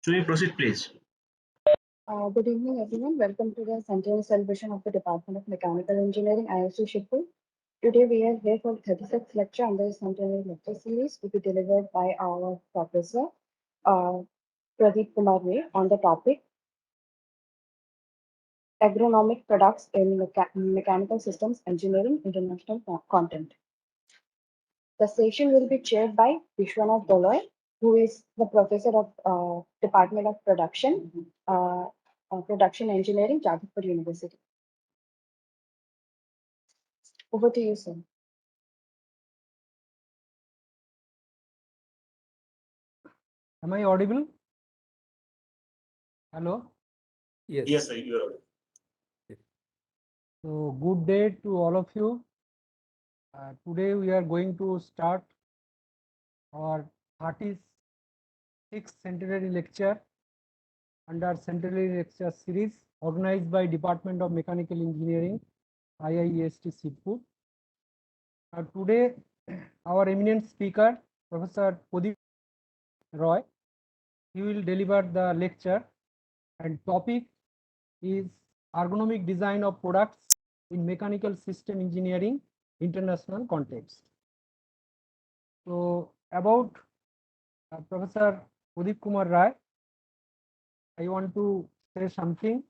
Should we proceed, please? Good evening, everyone. Welcome to the Centenary Celebration of the Department of Mechanical Engineering, IIST Shibpur. Today, we are here for the 36th lecture under the Centenary Lecture series to be delivered by our professor, uh, Pradip Kumar Ray, on the topic Ergonomic Products in Mechanical Systems Engineering International Content. The session will be chaired by Vishwanath Doloy, who is the professor of Department of Production Engineering, Jadavpur University. Over to you, sir. Am I audible? Hello. Yes, sir, you are audible. So good day to all of you. Today we are going to start our 36th Centenary Lecture under Centenary Lecture series organized by Department of Mechanical Engineering, IIEST Shibpur. Today our eminent speaker, Professor Pradip Roy, he will deliver the lecture, and topic is ergonomic design of products in mechanical system engineering international context. So about Professor Pradip Kumar Ray, I want to say something.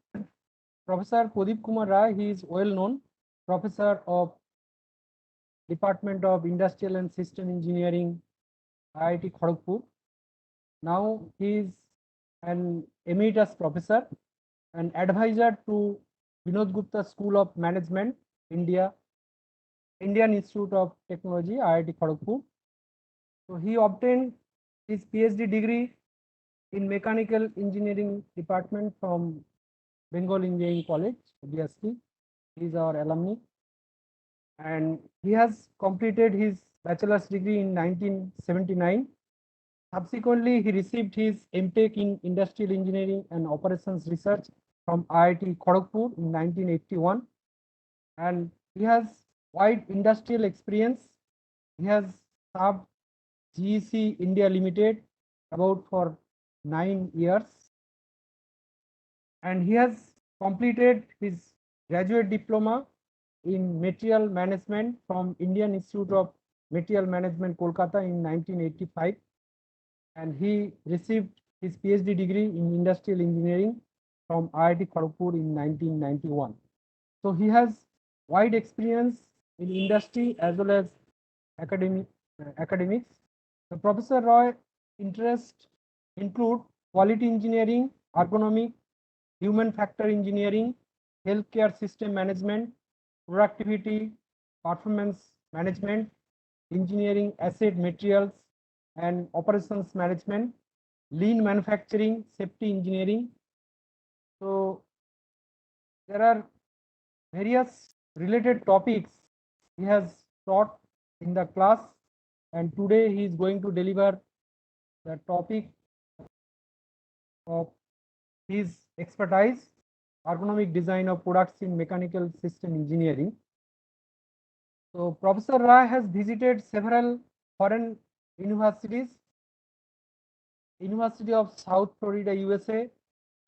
Professor Pradip Kumar Ray, he is well known professor of Department of Industrial and System Engineering, IIT Kharagpur. Now he is an emeritus professor and advisor to Vinod Gupta School of Management, India, Indian Institute of Technology, IIT Kharagpur. So he obtained his PhD degree in Mechanical Engineering Department from Bengal Engineering College, obviously. He is our alumni. And he has completed his bachelor's degree in 1979. Subsequently, he received his MTech in Industrial Engineering and Operations Research from IIT Kharagpur in 1981. And he has wide industrial experience. He has served GEC India Limited about for 9 years. And he has completed his graduate diploma in material management from Indian Institute of Material Management, Kolkata in 1985. And he received his PhD degree in industrial engineering from IIT Kharagpur in 1991. So he has wide experience in industry as well as academics. So Professor Roy interests include quality engineering, ergonomic, human factor engineering, healthcare system management, productivity, performance management, engineering asset materials and operations management, lean manufacturing, safety engineering. So there are various related topics he has taught in the class, and today he is going to deliver the topic of his expertise, ergonomic design of products in mechanical system engineering. So Professor Ray has visited several foreign universities, University of South Florida, USA,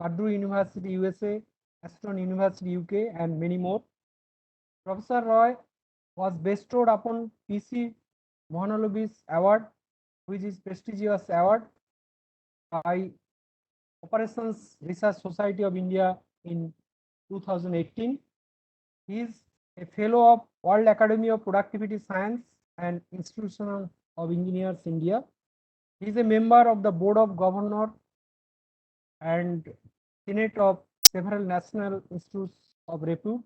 Purdue University, USA, Aston University, UK, and many more. Professor Roy was bestowed upon PC Mohanolobis Award, which is prestigious award by Operations Research Society of India in 2018. He is a fellow of World Academy of Productivity Science and Institution of Engineers India. He is a member of the Board of Governors and Senate of several national institutes of repute,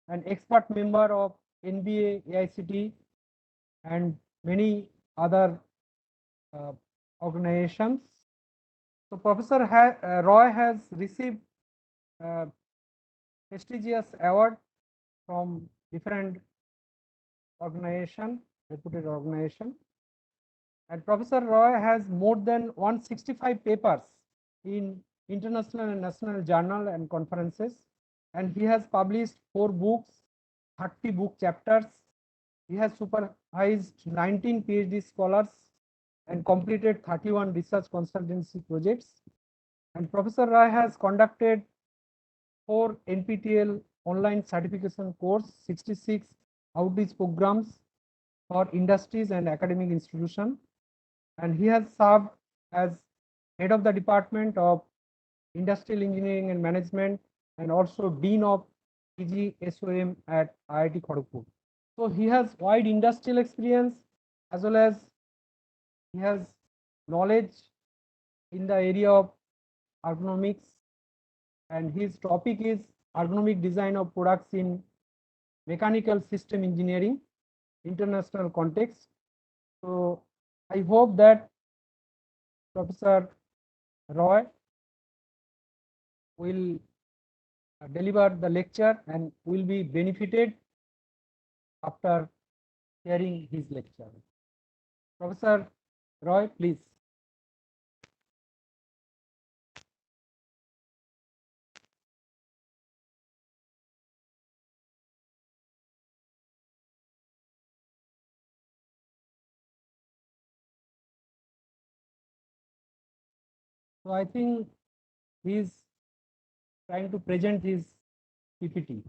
an expert member of NBA, AICT, and many other organizations. So Professor Roy has received prestigious award from different organization, reputed organization. And Professor Roy has more than 165 papers in international and national journal and conferences. And he has published 4 books, 30 book chapters. He has supervised 19 PhD scholars and completed 31 research consultancy projects. And Professor Ray has conducted 4 NPTEL online certification course, 66 outreach programs for industries and academic institutions, and he has served as head of the Department of Industrial Engineering and Management and also Dean of PG SOM at IIT Kharagpur. So he has wide industrial experience as well as he has knowledge in the area of ergonomics, and his topic is ergonomic design of products in mechanical system engineering, international context. So I hope that Professor Roy will deliver the lecture and will be benefited after hearing his lecture. Professor Roy, please. So I think he is trying to present his PPT.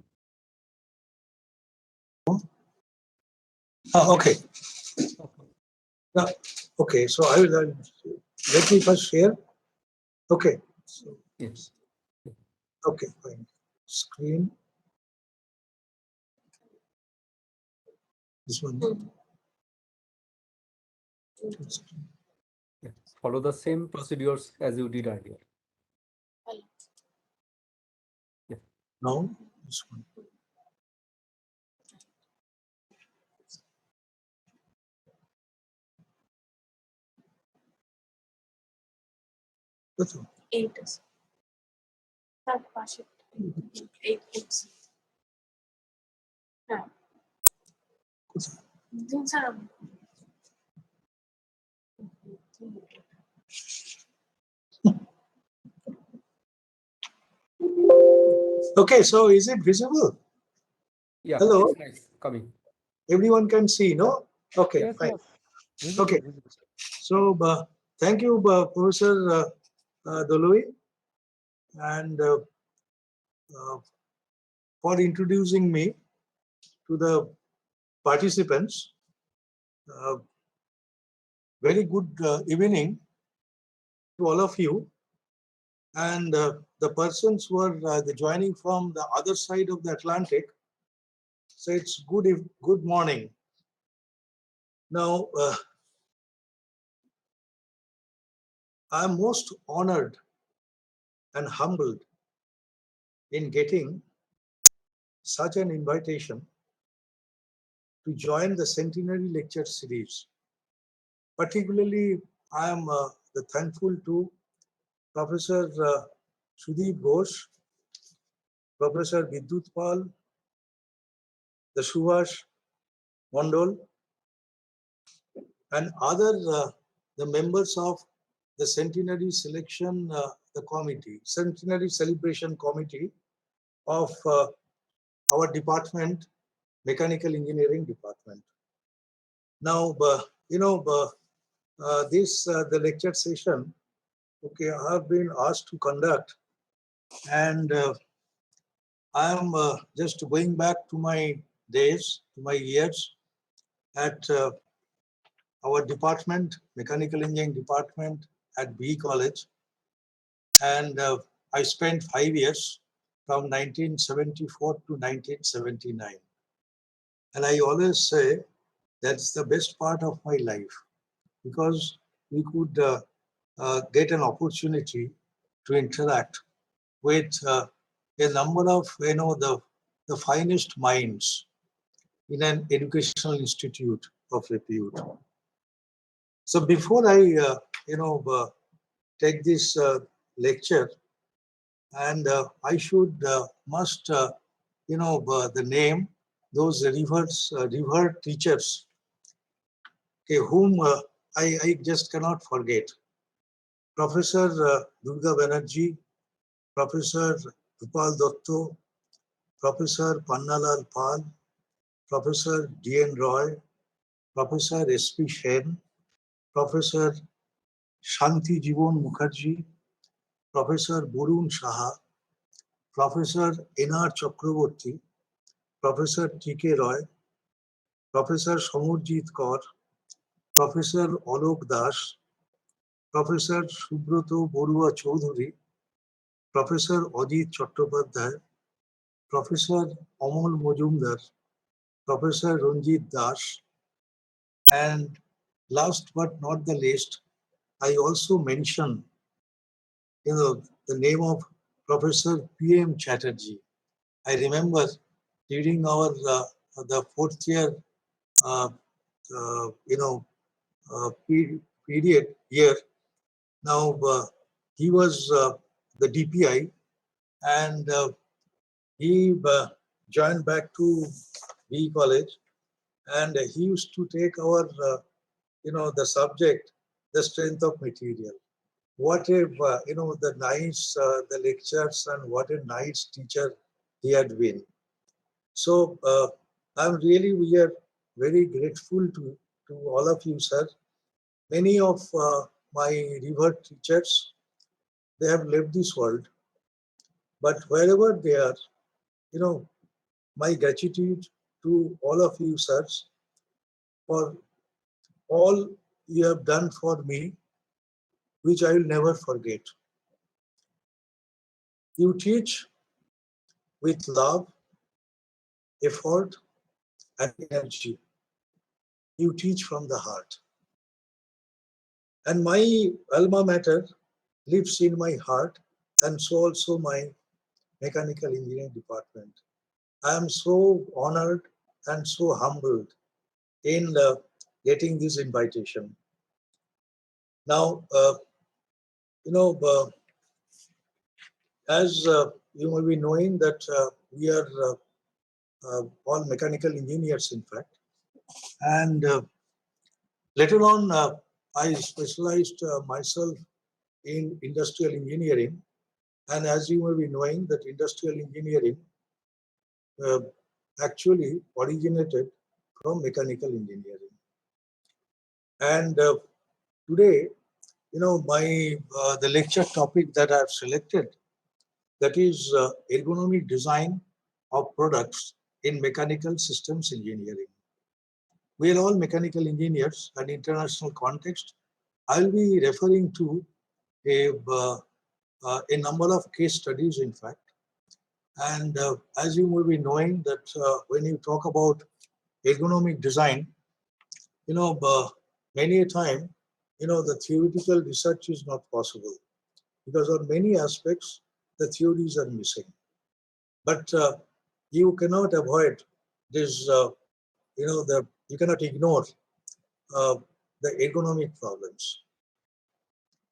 Okay. Okay. Okay. So I will let me first share. Okay. So, Yes. okay. Fine. Screen. This one. Yeah. Follow the same procedures as you did earlier. Now this one. That's all. 8 is. That pass it. 8 books. Yeah. These are. Okay. So is it visible? Yeah, Hello? it's nice coming. Everyone can see, no? Okay. Yes, Fine. yes. Visible, Okay. visible. So thank you, Professor Doloi, and for introducing me to the participants. Very good evening to all of you, and the persons who are joining from the other side of the Atlantic. So it's good morning. Now, I'm most honored and humbled in getting such an invitation to join the Centenary Lecture series. Particularly, I am thankful to Professor Sudeep Ghosh, Professor Vidyut Pal, the Subhash Mondol, and other the members of the Centenary Selection the committee, Centenary Celebration Committee of our department, Mechanical Engineering Department. Now, this the lecture session. Okay, I have been asked to conduct, and I am just going back to my days, to my years at our department, Mechanical Engineering Department at BE College. And I spent 5 years from 1974 to 1979. And I always say that's the best part of my life, because we could get an opportunity to interact with a number of, the finest minds in an educational institute of repute. So before I, take this lecture, and I should must, the name those revered teachers, okay, whom I just cannot forget. Professor Durga Banerjee, Professor Rupal Dotto, Professor Pannalal Pal, Professor D.N. Roy, Professor S.P. Sen, Professor Shanti Jivon Mukherjee, Professor Burun Saha, Professor N.R. Chakraborty, Professor T.K. Roy, Professor Samurjit Kaur, Professor Alok Das, Professor Subroto Borua Choudhury, Professor Ajit Chattopadhyay, Professor Amol Mojumdar, Professor Ranjit Das, and last but not the least, I also mention, the name of Professor P.M. Chatterjee. I remember during our the fourth year, uh, uh, you know, period year. Now he was the DPI, and he joined back to B College, and he used to take our, the subject, the strength of material. What a, the nice, the lectures, and what a nice teacher he had been. So we are very grateful to all of you, sir. Many of my revered teachers, they have left this world, but wherever they are, my gratitude to all of you, sirs, for all you have done for me, which I will never forget. You teach with love, effort, and energy. You teach from the heart. And my alma mater lives in my heart, and so also my mechanical engineering department. I am so honored and so humbled in getting this invitation. Now, as you may be knowing that we are all mechanical engineers, in fact. And later on, I specialized myself in industrial engineering. And as you may be knowing that industrial engineering uh, actually originated from mechanical engineering. And today, the lecture topic that I've selected, that is ergonomic design of products in mechanical systems engineering. We are all mechanical engineers, and international context, I'll be referring to a number of case studies, in fact. And as you may be knowing that when you talk about ergonomic design, many a time, the theoretical research is not possible because on many aspects, the theories are missing. But you cannot avoid this, you cannot ignore the ergonomic problems.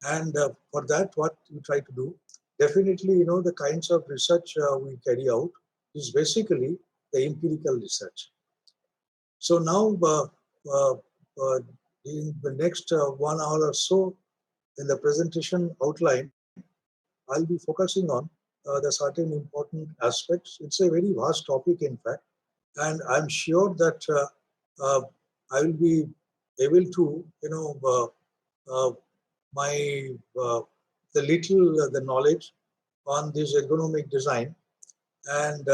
And for that, what we try to do, definitely, the kinds of research we carry out is basically the empirical research. So now, in the next 1 hour or so, in the presentation outline, I'll be focusing on the certain important aspects. It's a very vast topic, in fact, and I'm sure that I will be able to, the little the knowledge on this ergonomic design, and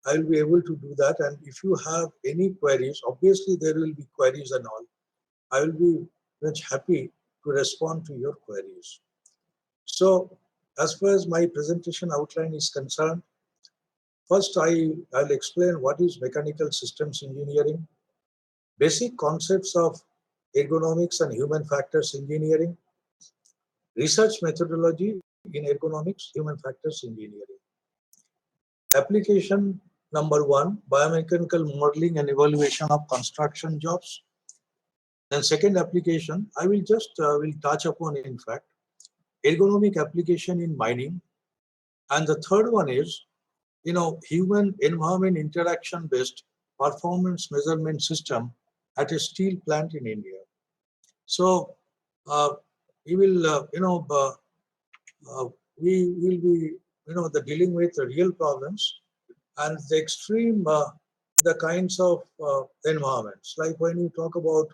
I will be able to do that. And if you have any queries, obviously there will be queries and all. I will be much happy to respond to your queries. So, as far as my presentation outline is concerned, first I'll explain what is mechanical systems engineering, basic concepts of ergonomics and human factors engineering, research methodology in ergonomics, human factors engineering. Application number 1, biomechanical modeling and evaluation of construction jobs. Then second application, I will just will touch upon, in fact, ergonomic application in mining. And the third one is, human environment interaction based performance measurement system at a steel plant in India. So we will, we will be, the dealing with the real problems and the extreme, the kinds of environments. Like when you talk about,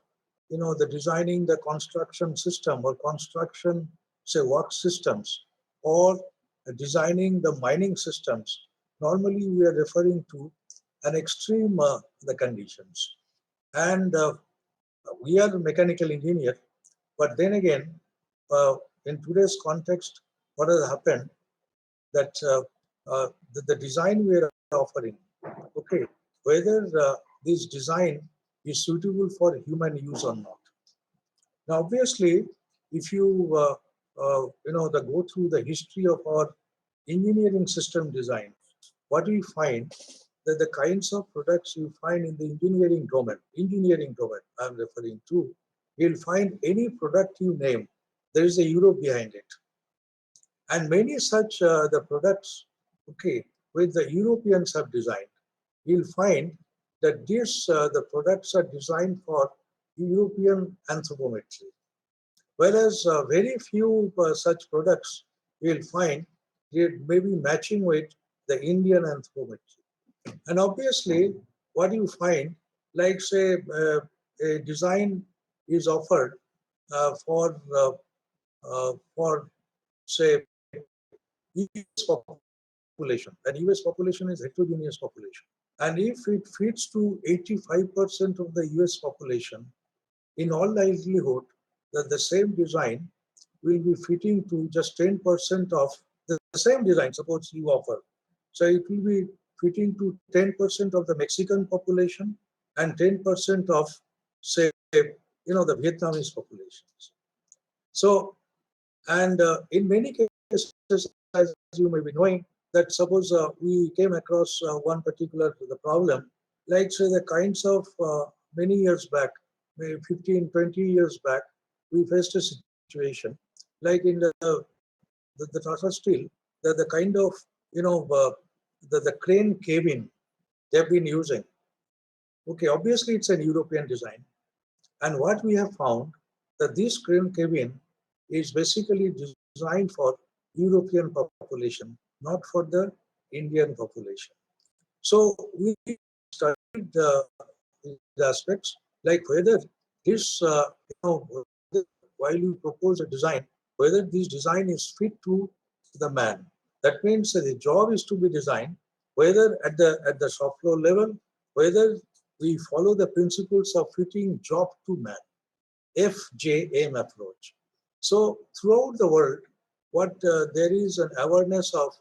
the designing the construction system or construction, say, work systems or designing the mining systems, normally we are referring to an extreme the conditions. And we are mechanical engineer, but then again, in today's context, what has happened that the design we are offering, okay, whether this design is suitable for human use or not. Now, obviously, if you go through the history of our engineering system design, what we find that the kinds of products you find in the engineering domain I'm referring to, you'll find any product you name, there is a Europe behind it. And many such the products, okay, with the Europeans have designed, you'll find that the products are designed for European anthropometry. Whereas very few such products you'll find it may be matching with the Indian anthropometry. And obviously, what you find, like say, a design is offered for say US population, and US population is heterogeneous population. And if it fits to 85% of the US population, in all likelihood, that the same design will be fitting to just 10% of the same design, suppose you offer. So it will be fitting to 10% of the Mexican population and 10% of, say, the Vietnamese populations. So, and in many cases, as you may be knowing, that suppose we came across one particular the problem, like say the kinds of many years back, maybe 15, 20 years back, we faced a situation like in the Tata Steel, that the kind of, the crane cabin they've been using. Okay, obviously it's an European design. And what we have found that this crane cabin is basically designed for European population, not for the Indian population. So we studied the aspects like whether this, while you propose a design, whether this design is fit to the man. That means that the job is to be designed, whether at the shop floor level, whether we follow the principles of fitting job to man, FJM approach. So throughout the world, what there is an awareness of,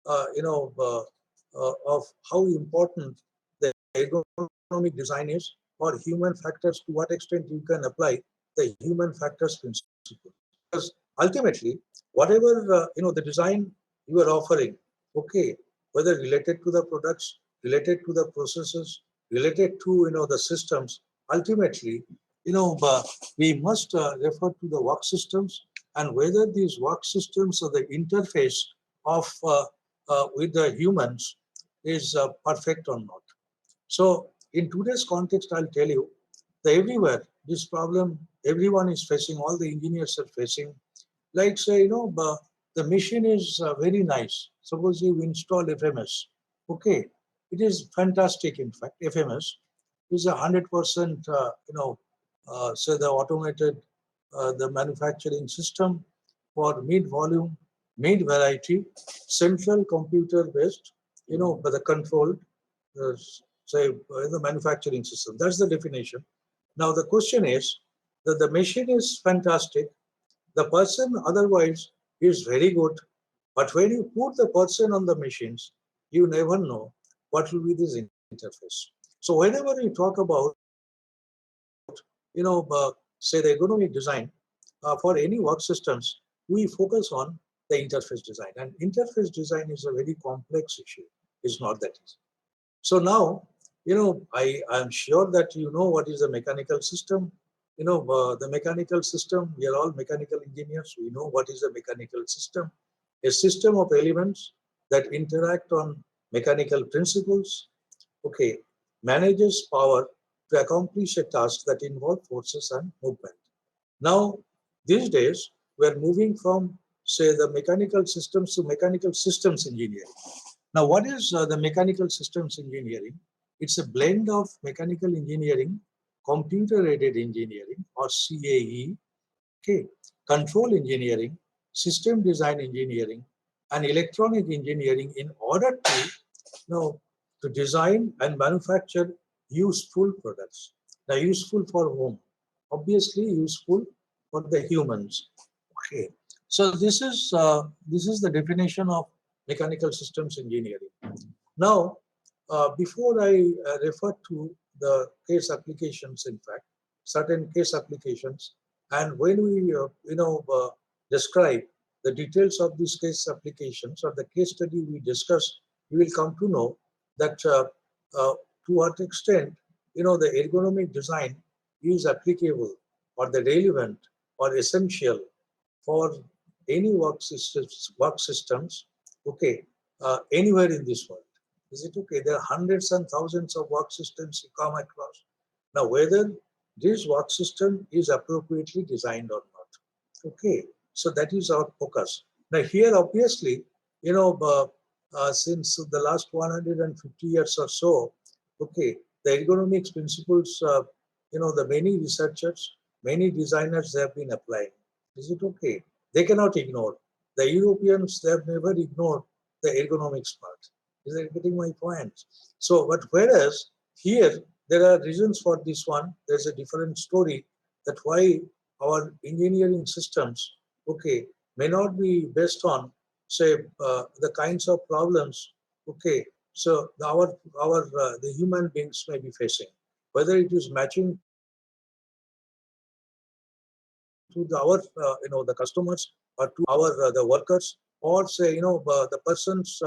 of how important the ergonomic design is, or human factors, to what extent you can apply the human factors principle. Because ultimately, whatever the design you are offering, okay, whether related to the products, related to the processes, related to the systems, ultimately, we must refer to the work systems, and whether these work systems or the interface of with the humans is perfect or not. So in today's context, I'll tell you that everywhere this problem everyone is facing, all the engineers are facing. Like say, the machine is very nice. Suppose you install FMS. Okay, it is fantastic. In fact, FMS is 100%, say the automated, the manufacturing system for mid-volume, mid-variety, central computer-based, by the controlled, say the manufacturing system. That's the definition. Now the question is that the machine is fantastic. The person otherwise is very good, but when you put the person on the machines, you never know what will be this interface. So whenever we talk about, say the ergonomic design for any work systems, we focus on the interface design. And interface design is a very complex issue. It's not that easy. So now, I'm sure that you know what is a mechanical system. The mechanical system, we are all mechanical engineers. We know what is a mechanical system. A system of elements that interact on mechanical principles, okay, manages power to accomplish a task that involves forces and movement. Now, these days, we're moving from, say, the mechanical systems to mechanical systems engineering. Now, what is the mechanical systems engineering? It's a blend of mechanical engineering, computer-aided engineering, or CAE, okay, control engineering, system design engineering, and electronic engineering in order to, to design and manufacture useful products. Now, useful for whom? Obviously, useful for the humans. Okay. So this is the definition of mechanical systems engineering. Now, before I refer to the case applications, in fact, certain case applications, and when we describe the details of these case applications or the case study we discuss, you will come to know that to what extent the ergonomic design is applicable or the relevant or essential for any work systems, okay, anywhere in this world. Is it okay? There are hundreds and thousands of work systems you come across. Now, whether this work system is appropriately designed or not. Okay, so that is our focus. Now, here, obviously, since the last 150 years or so, okay, the ergonomics principles, the many researchers, many designers, they have been applying. Is it okay? They cannot ignore. The Europeans, they have never ignored the ergonomics part. Is that getting my point? So, but whereas here, there are reasons for this one. There's a different story that why our engineering systems, okay, may not be based on, say, the kinds of problems, okay, so the human beings may be facing, whether it is matching to the customers or to our the workers, or say the persons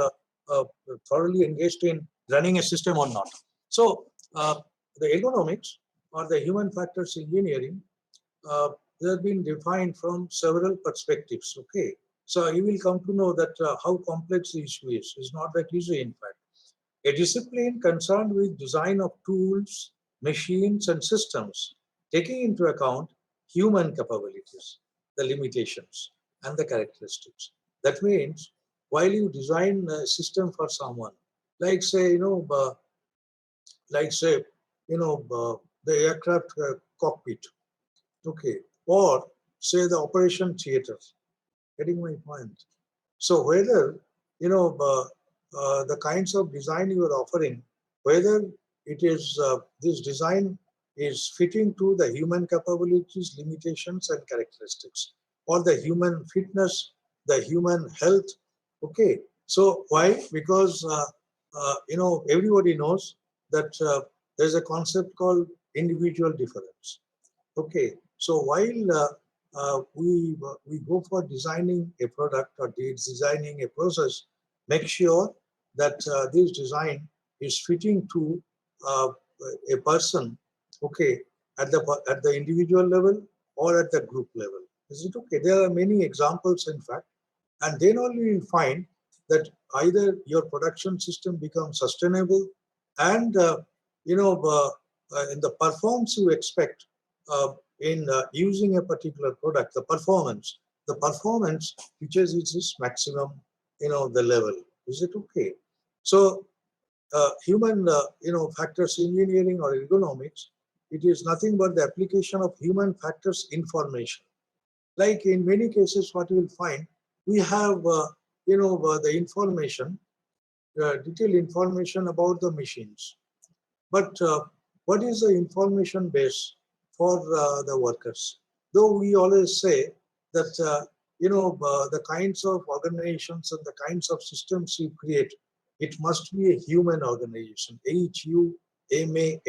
uh, thoroughly engaged in running a system or not. So the ergonomics or the human factors engineering, they have been defined from several perspectives. Okay, so you will come to know that how complex the issue is. It's not that easy, in fact. A discipline concerned with design of tools, machines, and systems, taking into account human capabilities, the limitations, and the characteristics. That means while you design a system for someone, like say, the aircraft cockpit, okay, or say the operation theater, getting my point. So whether, the kinds of design you are offering, whether it is this design is fitting to the human capabilities, limitations, and characteristics, or the human fitness, the human health. Okay. So why? Because everybody knows that there's a concept called individual difference. Okay, so while we go for designing a product or designing a process, make sure that this design is fitting to uh, a person, okay, at the individual level or at the group level. Is it okay? There are many examples, in fact, and then only you find that either your production system becomes sustainable and in the performance you expect in using a particular product, the performance reaches its maximum, the level. Is it okay? So human factors engineering or ergonomics, it is nothing but the application of human factors information. Like in many cases, what you will find, we have the information, detailed information about the machines. But what is the information base for the workers? Though we always say that the kinds of organizations and the kinds of systems you create, it must be a human organization, HUMANE.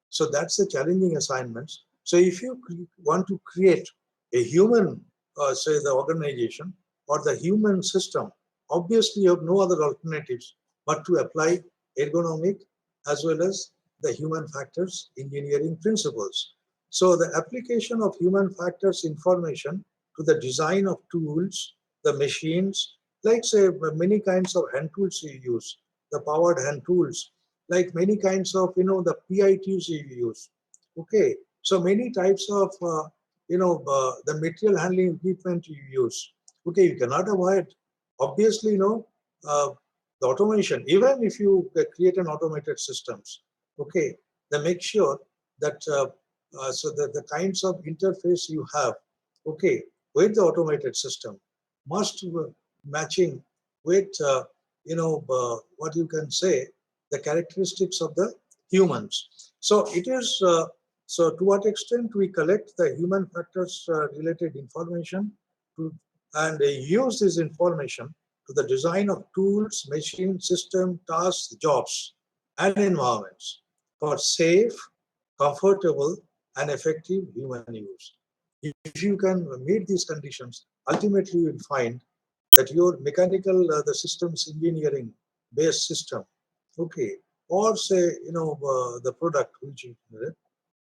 So that's a challenging assignment. So if you want to create a human, say the organization or the human system, obviously you have no other alternatives but to apply ergonomic as well as the human factors engineering principles. So the application of human factors information to the design of tools, the machines, like say many kinds of hand tools you use, the powered hand tools, like many kinds of, the PITs you use. Okay, so many types of, the material handling equipment you use. Okay, you cannot avoid, obviously, the automation, even if you create an automated systems, okay, then make sure that so that the kinds of interface you have, okay, with the automated system must matching with, what you can say, the characteristics of the humans. So it is, so to what extent we collect the human factors related information to, and use this information to the design of tools, machines, system, tasks, jobs, and environments for safe, comfortable, and effective human use. If you can meet these conditions, ultimately you will find that your mechanical, the systems engineering based system, okay, or say, the product which you generate,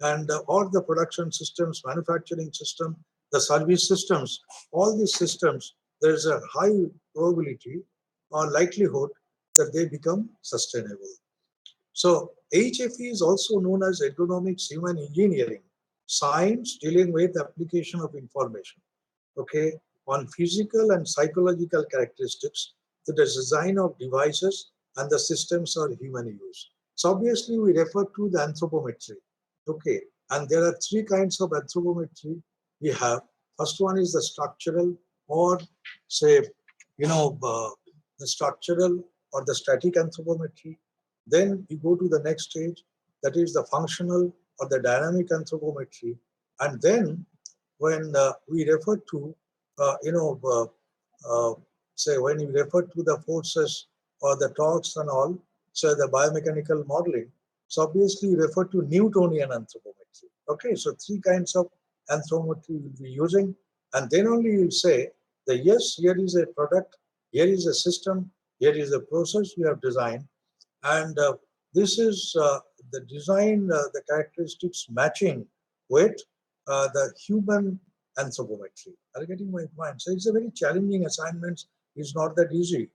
and or the production systems, manufacturing system, the service systems, all these systems, there is a high probability or likelihood that they become sustainable. So HFE is also known as ergonomics human engineering, science dealing with application of information, okay, on physical and psychological characteristics to the design of devices and the systems for human use. So obviously we refer to the anthropometry, okay, and there are three kinds of anthropometry we have. First one is the structural, or say, the structural or the static anthropometry. Then you go to the next stage, that is the functional or the dynamic anthropometry. And then when we refer to, uh, say, when we refer to the forces or the torques and all, so the biomechanical modeling, so obviously we refer to Newtonian anthropometry. Okay, so three kinds of anthropometry we'll be using, and then only you'll say that yes, here is a product, here is a system, here is a process we have designed, and this is the design, the characteristics matching with the human anthropometry. Are you getting my point? So it's a very challenging assignment. It's not that easy.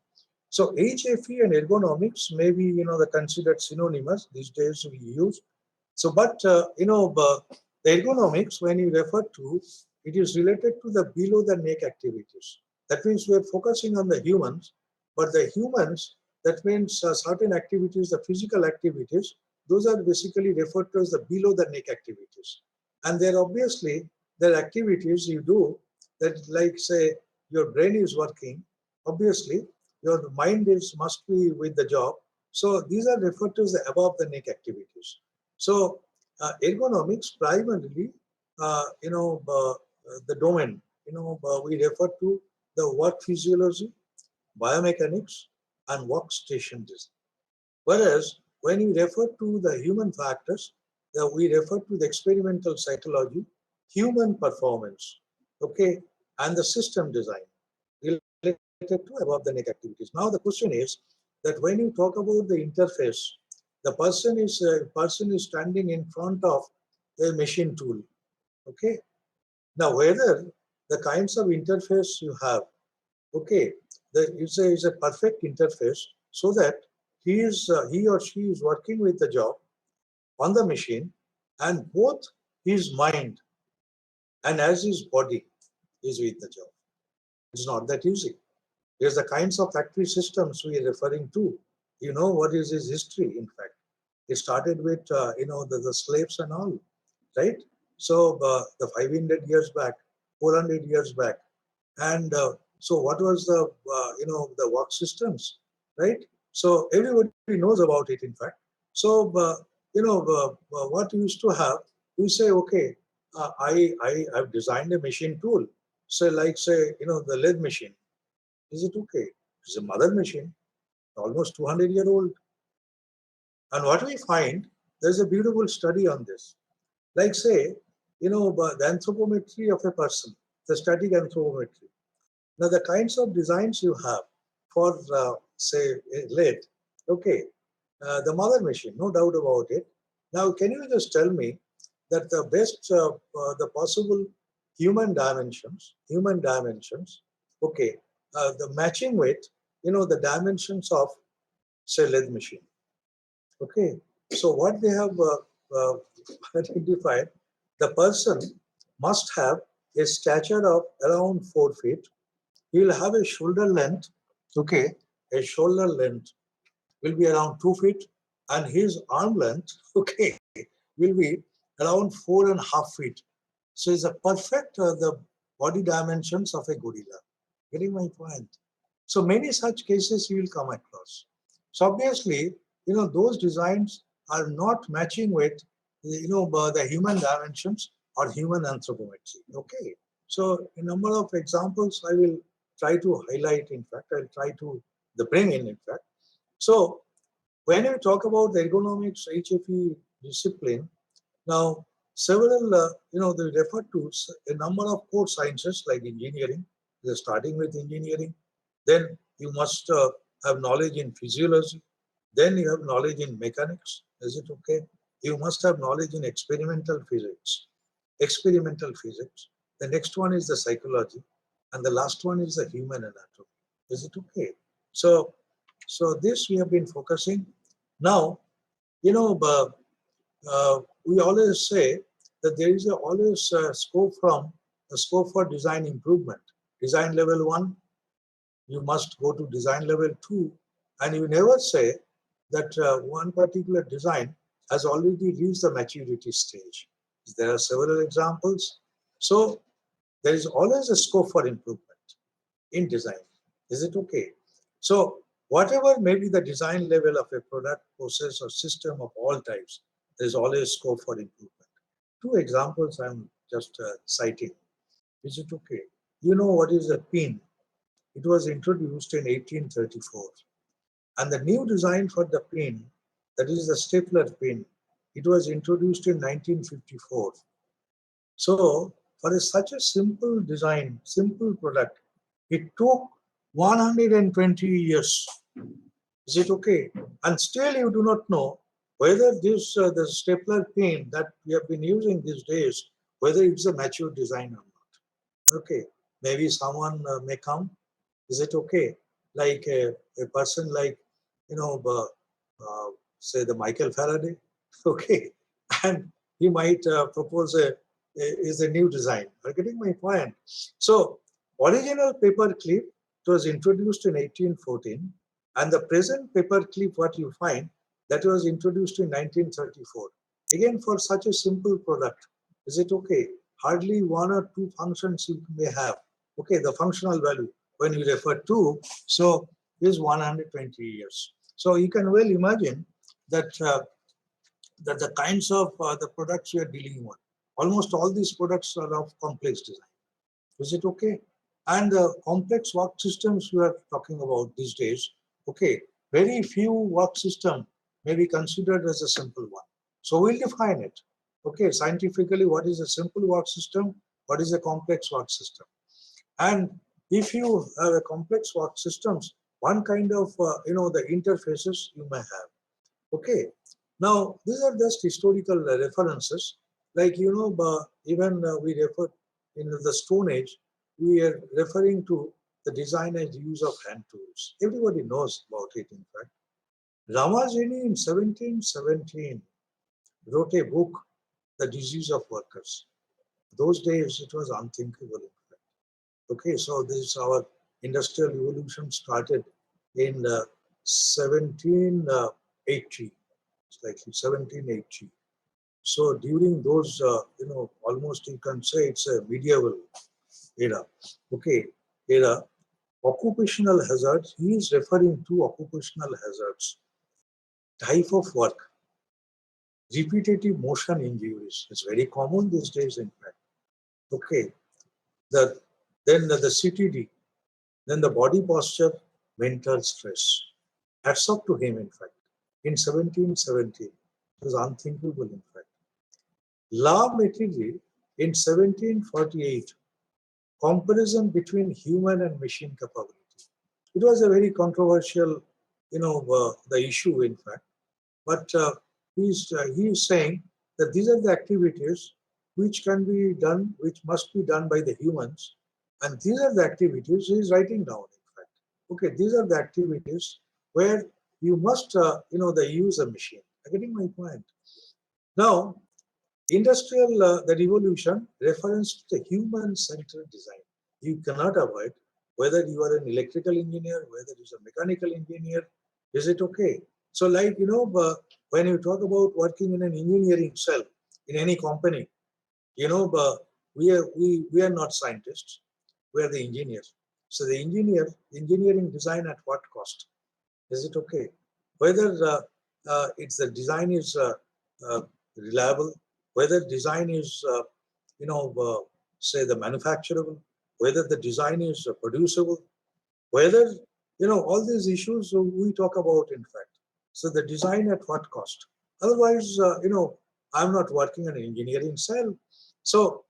So HFE and ergonomics may be, the considered synonymous these days we use. So, but the ergonomics, when you refer to, it is related to the below the neck activities. That means we are focusing on the humans, but the humans, that means certain activities, the physical activities, those are basically referred to as the below the neck activities. And there obviously, there are activities you do that, like say, your brain is working, obviously, your mind must be with the job. So these are referred to as the above the neck activities. So ergonomics primarily, the domain, we refer to the work physiology, biomechanics, and workstation design. Whereas when you refer to the human factors, we refer to the experimental psychology, human performance, okay, and the system design related to above the neck activities. Now the question is that when you talk about the interface, the person is standing in front of a machine tool, okay. Now whether the kinds of interface you have, okay, it's a perfect interface, so that he or she is working with the job on the machine, and both his mind and as his body is with the job. It's not that easy. There's the kinds of factory systems we are referring to. You know what is his history, in fact. It started with, the slaves and all, right? So the 500 years back, 400 years back. And so what was the, the work systems, right? So everybody knows about it, in fact. So, what we used to have, we say, okay, I've designed a machine tool. So like say, the lathe machine. Is it okay? It's a mother machine, almost 200-year-old. And what we find, there's a beautiful study on this. Like say, the anthropometry of a person, the static anthropometry. Now the kinds of designs you have for, say, a lathe, okay, the mother machine, no doubt about it. Now, can you just tell me that the best, the possible human dimensions, okay, the matching with, the dimensions of, say, lathe machine, okay. So what they have identified, the person must have a stature of around 4 feet. He will have a shoulder length, okay, a shoulder length will be around 2 feet, and his arm length, okay, will be around 4.5 feet. So it's a perfect, the body dimensions of a gorilla. Getting my point? So many such cases you will come across. So obviously, those designs are not matching with, the human dimensions or human anthropometry. Okay. So a number of examples I will try to highlight. In fact, I'll try to bring in fact. So when we talk about the ergonomics HFE discipline, now several, they refer to a number of core sciences like engineering. They're starting with engineering. Then you must have knowledge in physiology. Then you have knowledge in mechanics. Is it okay? You must have knowledge in experimental physics. Experimental physics. The next one is the psychology. And the last one is the human anatomy. Is it okay? So this we have been focusing. Now, we always say that there is always scope for design improvement. Design level 1, you must go to design level 2, and you never say that one particular design has already reached the maturity stage. There are several examples. So there is always a scope for improvement in design. Is it okay? So whatever may be the design level of a product, process, or system of all types, there is always scope for improvement. 2 examples I'm just citing. Is it okay? You know what is a pin? It was introduced in 1834. And the new design for the pin, that is the stapler pin, it was introduced in 1954. So for such a simple design, simple product, it took 120 years. Is it okay? And still you do not know whether this the stapler pin that we have been using these days, whether it's a mature design or not. Okay, maybe someone may come. Is it okay? Like a person like, say the Michael Faraday, okay, and he might propose is a new design. Are you getting my point? So original paper clip was introduced in 1814, and the present paper clip what you find that was introduced in 1934. Again, for such a simple product, is it okay? Hardly 1 or 2 functions you may have. Okay, the functional value when you refer to, so is 120 years. So you can well imagine that that the kinds of the products we are dealing with, almost all these products are of complex design. Is it okay? And the complex work systems we are talking about these days, okay, very few work system may be considered as a simple one. So we'll define it. Okay, scientifically, what is a simple work system? What is a complex work system? And if you have a complex work systems, one kind of, the interfaces you may have. Okay. Now, these are just historical references. Like, even we refer in the Stone Age, we are referring to the design and use of hand tools. Everybody knows about it, in fact. Ramajini in 1717 wrote a book, The Disease of Workers. Those days, it was unthinkable, in fact. Okay, so this our industrial evolution started in 1780. Like 1780. So during those, almost you can say it's a medieval era. Okay, era. Occupational hazards, he is referring to occupational hazards. Type of work, repetitive motion injuries. It's very common these days, in fact. Okay, then the CTD, then the body posture, mental stress. Hats off to him, in fact. In 1717, it was unthinkable, in fact. La Mettrie in 1748, comparison between human and machine capability. It was a very controversial, the issue, in fact. But he's saying that these are the activities which can be done, which must be done by the humans, and these are the activities he's writing down. In fact, okay, these are the activities where you must, they use a machine. I'm getting my point. Now, industrial, the revolution reference to the human-centered design. You cannot avoid whether you are an electrical engineer, whether you're a mechanical engineer. Is it okay? So, like, when you talk about working in an engineering cell in any company, we are not scientists. We are the engineers. So the engineering design at what cost? Is it okay? Whether it's the design is reliable, whether design is say the manufacturable, whether the design is producible, whether all these issues we talk about in fact. So the design at what cost? Otherwise, I'm not working on engineering cell. So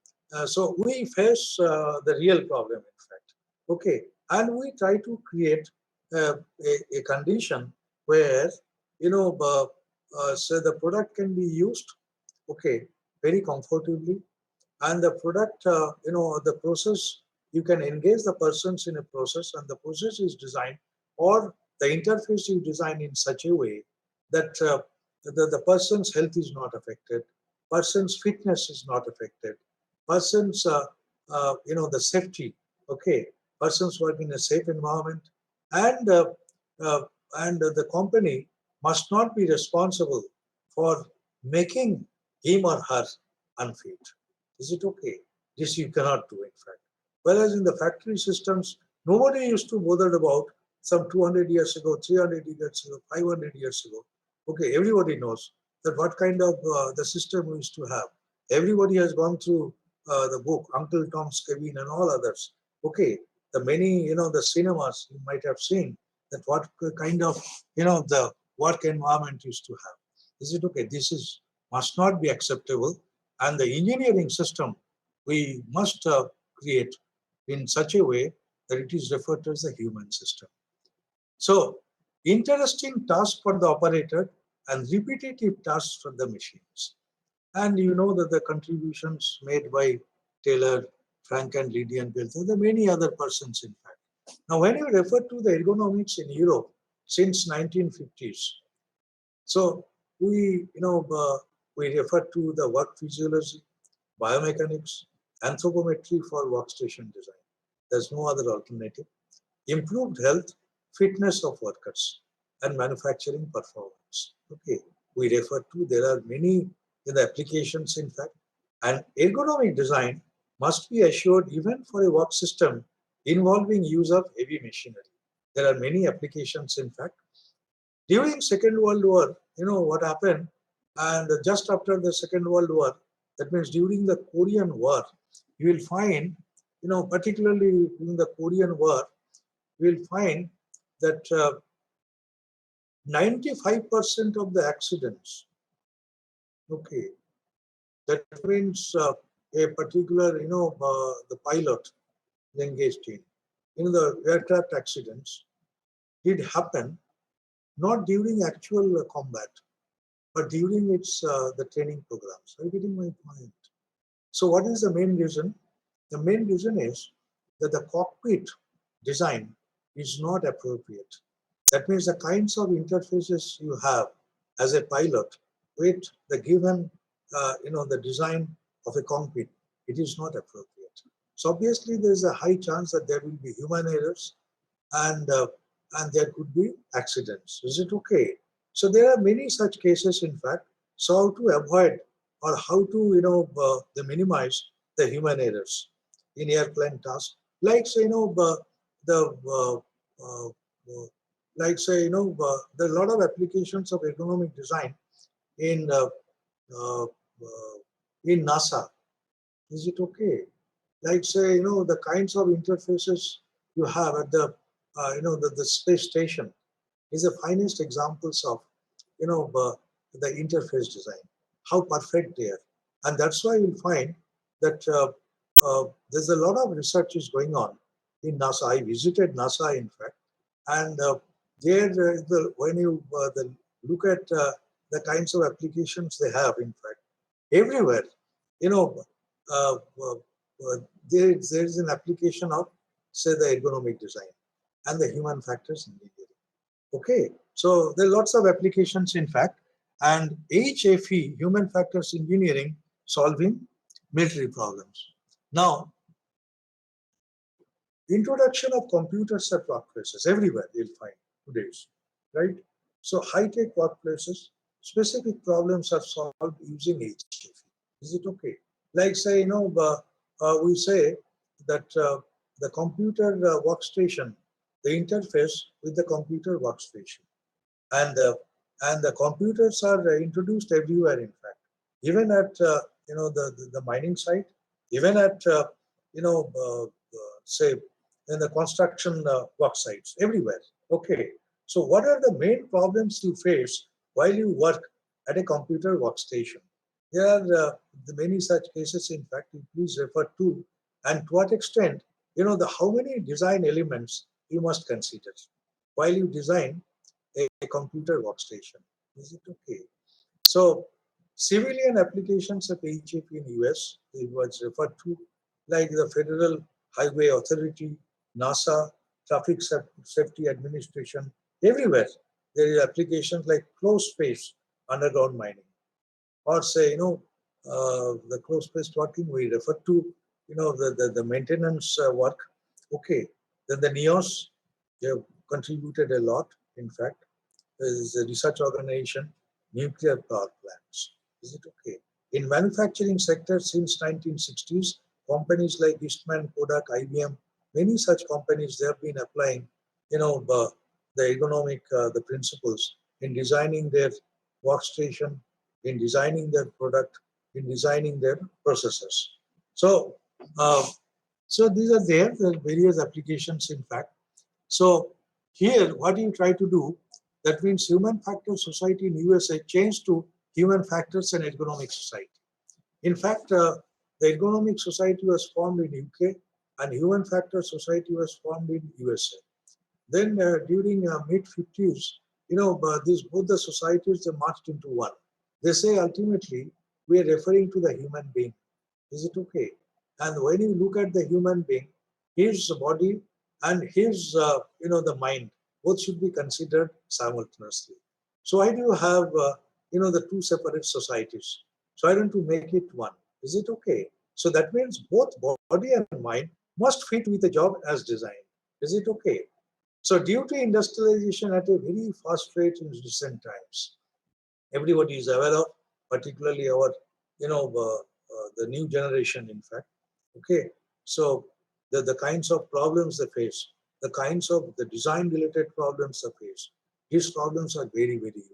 we face the real problem in fact. Okay, and we try to create a condition where so the product can be used, okay, very comfortably, and the product, the process, you can engage the persons in a process, and the process is designed, or the interface you design in such a way that the person's health is not affected, person's fitness is not affected, person's, the safety, okay, persons work in a safe environment, and uh, the company must not be responsible for making him or her unfit. Is it okay? This you cannot do, in fact. Whereas in the factory systems, nobody used to bother about some 200 years ago, 300 years ago, 500 years ago. Okay, everybody knows that what kind of the system we used to have. Everybody has gone through the book, Uncle Tom's Cabin and all others. Okay, the many, the cinemas you might have seen that what kind of, the work environment used to have. Is it okay? This is must not be acceptable, and the engineering system we must create in such a way that it is referred to as the human system. So, interesting task for the operator and repetitive tasks for the machines. And you know that the contributions made by Taylor, Frank and Lydian Belzer, there are many other persons in fact. Now, when you refer to the ergonomics in Europe since 1950s, so we, we refer to the work physiology, biomechanics, anthropometry for workstation design. There's no other alternative. Improved health, fitness of workers, and manufacturing performance. Okay, we refer to, there are many in the applications in fact, and ergonomic design must be assured even for a work system involving use of heavy machinery. There are many applications in fact. During Second World War, what happened, and just after the Second World War, that means during the Korean War, you will find, particularly during the Korean War, you will find that 95% of the accidents, okay, that means a particular, the pilot engaged in, the aircraft accidents did happen not during actual combat, but during its the training programs. Are you getting my point? So what is the main reason? The main reason is that the cockpit design is not appropriate. That means the kinds of interfaces you have as a pilot with the given, the design of a cockpit, it is not appropriate. So obviously there is a high chance that there will be human errors, and there could be accidents. Is it okay? So there are many such cases, in fact. So how to avoid, or how to minimize the human errors in airplane tasks, like say like say there are a lot of applications of ergonomic design in uh, uh, in NASA. Is it okay? Like say the kinds of interfaces you have at the the space station is the finest examples of the interface design, how perfect they are. And that's why you'll find that there's a lot of research is going on in NASA. I visited NASA, in fact, and there, when you look at the kinds of applications they have, in fact, everywhere, you know, uh, uh, there is an application of, say, the ergonomic design and the human factors engineering. Okay, so there are lots of applications, in fact, and HFE, human factors engineering, solving military problems. Now, introduction of computers at workplaces, everywhere you'll find today's, right? So high-tech workplaces, specific problems are solved using HFE. Is it okay? Like say, we say that the computer workstation, the interface with the computer workstation. And the computers are introduced everywhere, in fact, even at the mining site, even at say in the construction work sites, everywhere. Okay, so what are the main problems you face while you work at a computer workstation? There are many such cases. In fact, you please refer to, and to what extent, how many design elements you must consider while you design a computer workstation. Is it okay? So civilian applications of HAP in US, it was referred to, like the Federal Highway Authority, NASA, Traffic Safety Administration, everywhere there are applications like closed space underground mining, or say the closed space working we refer to the maintenance work. Okay, then the NEOS, they have contributed a lot. In fact, there is a research organization, nuclear power plants. Is it okay? In manufacturing sector since 1960s, companies like Eastman, Kodak, IBM, many such companies, they have been applying, the ergonomic, the principles in designing their workstation, in designing their product, in designing their processes. So, so these are there are various applications, in fact. So here, what you try to do, that means Human Factors Society in USA changed to Human Factors and Ergonomic Society. In fact, the Ergonomic Society was formed in UK and Human Factors Society was formed in USA. Then during mid-50s, both the societies, they marched into one. They say ultimately we are referring to the human being. Is it okay? And when you look at the human being, his body and his, the mind, both should be considered simultaneously. So why do you have, the two separate societies? So I want to make it one. Is it okay? So that means both body and mind must fit with the job as designed. Is it okay? So due to industrialization at a very fast rate in recent times, everybody is aware of, particularly our, the new generation, in fact. Okay, so the kinds of problems they face, the kinds of the design-related problems they face, these problems are very, very unique.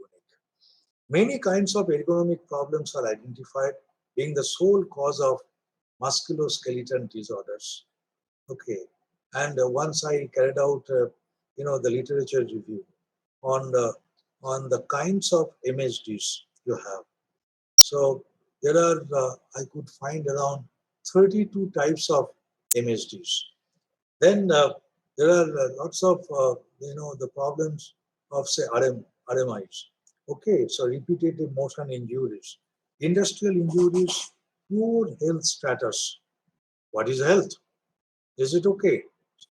Many kinds of ergonomic problems are identified being the sole cause of musculoskeletal disorders. Okay, and once I carried out, the literature review on the kinds of MSDs you have. So there are, I could find around 32 types of MSDs. Then there are lots of, the problems of, say, RMIs. Okay, so repetitive motion injuries, industrial injuries, poor health status. What is health? Is it okay?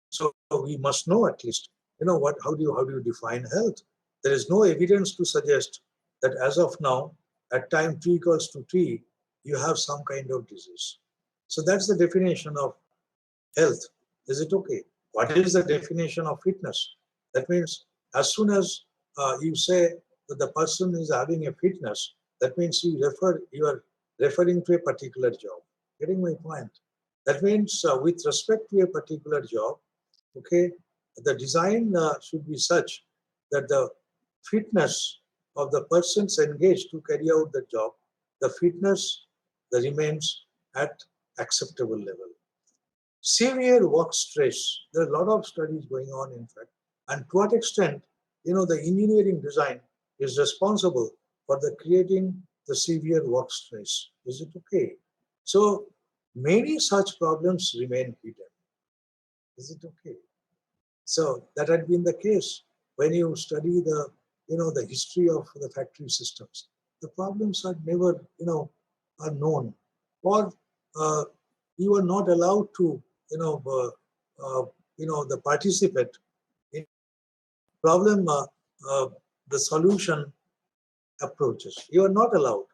So we must know at least, how do you define health? There is no evidence to suggest that as of now, at time t equals to t, you have some kind of disease. So that's the definition of health. Is it okay? What is the definition of fitness? That means as soon as you say that the person is having a fitness, that means you are referring to a particular job. Getting my point? That means with respect to a particular job, okay, the design should be such that the fitness of the persons engaged to carry out the job, the fitness remains at acceptable level. Severe work stress, there are a lot of studies going on, in fact, and to what extent, the engineering design is responsible for the creating the severe work stress. Is it okay? So many such problems remain hidden. Is it okay? So that had been the case when you study the history of the factory systems. The problems are never, are known, or you are not allowed to, the participate in problem, the solution approaches. You are not allowed.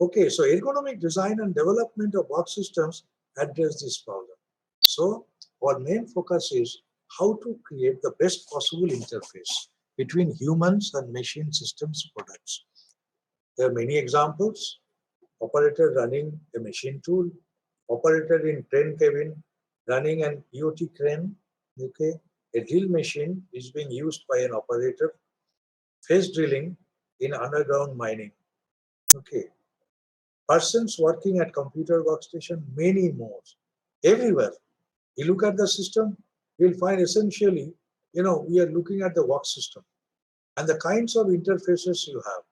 Okay, so ergonomic design and development of work systems address this problem. So our main focus is how to create the best possible interface between humans and machine systems products. There are many examples. Operator running a machine tool, operator in train cabin, running an EOT crane, okay, a drill machine is being used by an operator, face drilling in underground mining, okay, persons working at computer workstation, many more, everywhere. You look at the system, you'll find essentially, we are looking at the work system and the kinds of interfaces you have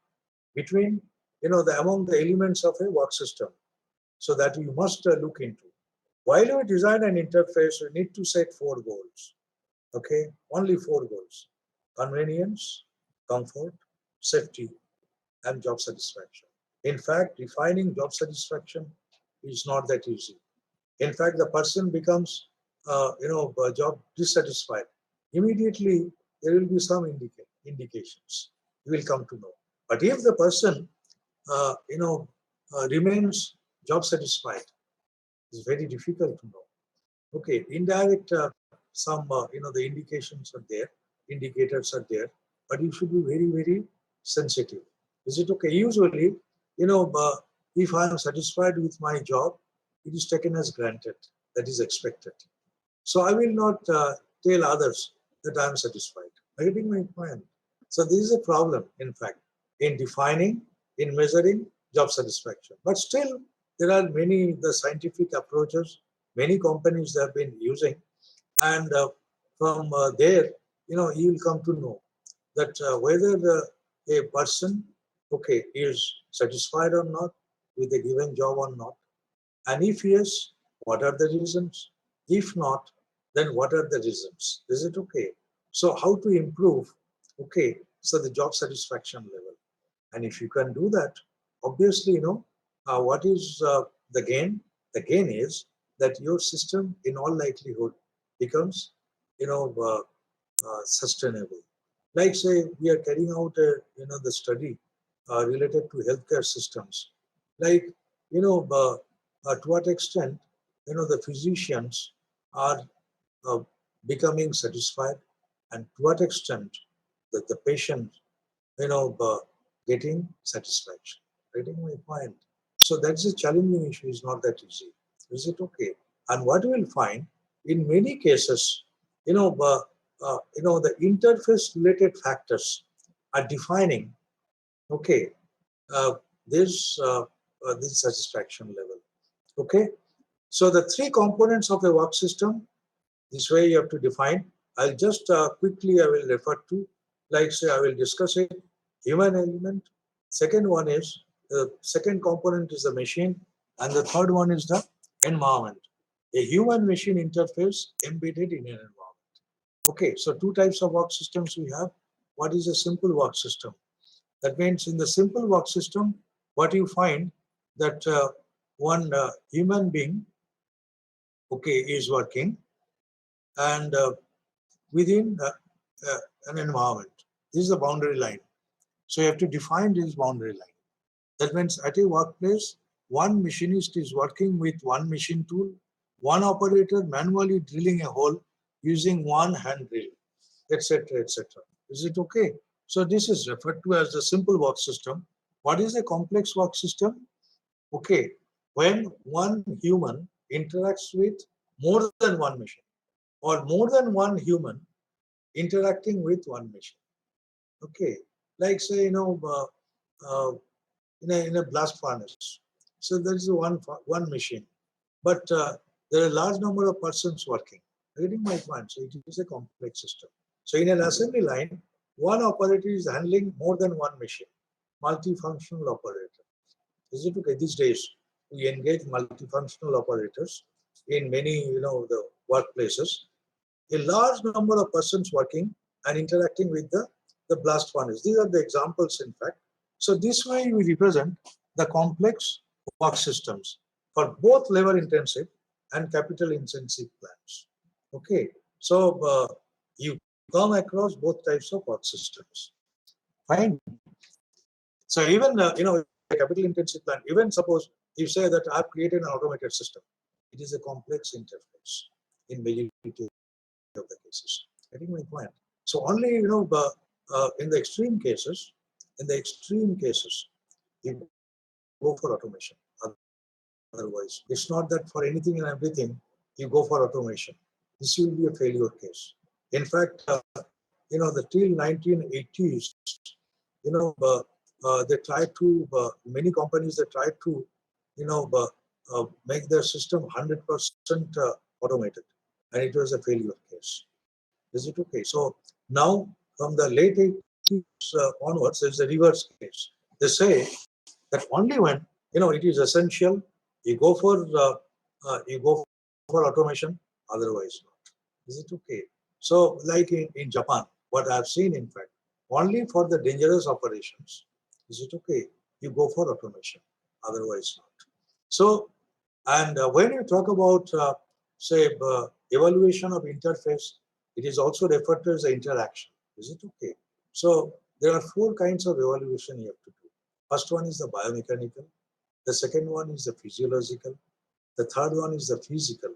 between, among the elements of a work system. So that you must look into. While you design an interface, you need to set 4 goals. Okay, only 4 goals: convenience, comfort, safety, and job satisfaction. In fact, defining job satisfaction is not that easy. In fact, the person becomes, job dissatisfied. Immediately, there will be some indications. You will come to know. But if the person, remains job satisfied, it's very difficult to know. Okay, indirect, some, the indications are there, indicators are there, but you should be very, very sensitive. Is it okay? Usually, if I am satisfied with my job, it is taken as granted, that is expected. So I will not tell others that I am satisfied. Are you getting my point? So this is a problem, in fact, in defining, in measuring job satisfaction. But still, there are many the scientific approaches, many companies have been using, and from there, you will come to know that whether a person, okay, is satisfied or not with a given job or not, and if yes, what are the reasons? If not, then what are the reasons? Is it okay? So how to improve, okay, so the job satisfaction level. And if you can do that, obviously, what is the gain? The gain is that your system, in all likelihood, becomes, sustainable. Like say, we are carrying out, the study related to healthcare systems. Like, to what extent, the physicians are uh, becoming satisfied, and to what extent that the patient, getting satisfaction. Getting my point. So that's a challenging issue. Is not that easy. Is it okay? And what we will find in many cases, the interface related factors are defining, okay, uh, this satisfaction level. Okay. So the 3 components of a work system, this way you have to define. I'll just quickly, I will refer to, like say, I will discuss it. Human element. Second one is, the second component is the machine, and the third one is the environment. A human-machine interface embedded in an environment. Okay, so 2 types of work systems we have. What is a simple work system? That means in the simple work system, what you find that one human being, okay, is working, and within an environment. This is the boundary line. So you have to define this boundary line. That means at a workplace, one machinist is working with one machine tool, one operator manually drilling a hole using one hand drill, etc., etc. Is it okay? So this is referred to as the simple work system. What is a complex work system? Okay, when one human interacts with more than one machine, or more than one human interacting with one machine. Okay, like say, in a blast furnace. So there is one machine, but there are a large number of persons working. Reading my point, so it is a complex system. So in an assembly line, one operator is handling more than one machine, multifunctional operator. Is it okay? These days, we engage multifunctional operators in many, the workplaces. A large number of persons working and interacting with the blast furnace. These are the examples, in fact. So this way we represent the complex work systems for both labor intensive and capital intensive plants. Okay, so you come across both types of work systems. Fine. So even, a capital intensive plant, even suppose you say that I've created an automated system, it is a complex interface in majority of the cases. Getting my point. So only, in the extreme cases, you go for automation. Otherwise, it's not that for anything and everything you go for automation. This will be a failure case. In fact, the till 1980s, they tried to, many companies, they tried to, make their system 100% automated, and it was a failure case. Is it okay? So now, from the late 80s onwards, there's a reverse case. They say that only when it is essential, you go for automation, otherwise not. Is it okay? So, like in Japan, what I've seen, in fact, only for the dangerous operations, is it okay? You go for automation, otherwise not. So, and when you talk about, say, evaluation of interface, it is also referred to as the interaction. Is it okay? So, there are 4 kinds of evaluation you have to do. First one is the biomechanical. The second one is the physiological. The third one is the physical.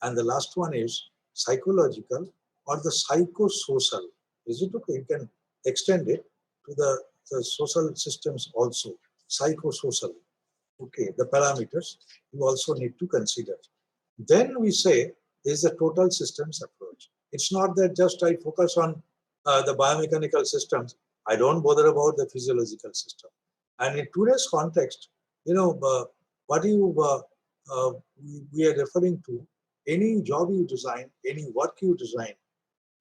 And the last one is psychological or the psychosocial. Is it okay? You can extend it to the social systems also. Psychosocial. Okay, the parameters you also need to consider. Then we say is the total systems approach. It's not that just I focus on the biomechanical systems. I don't bother about the physiological system. And in today's context, what we are referring to, any job you design, any work you design,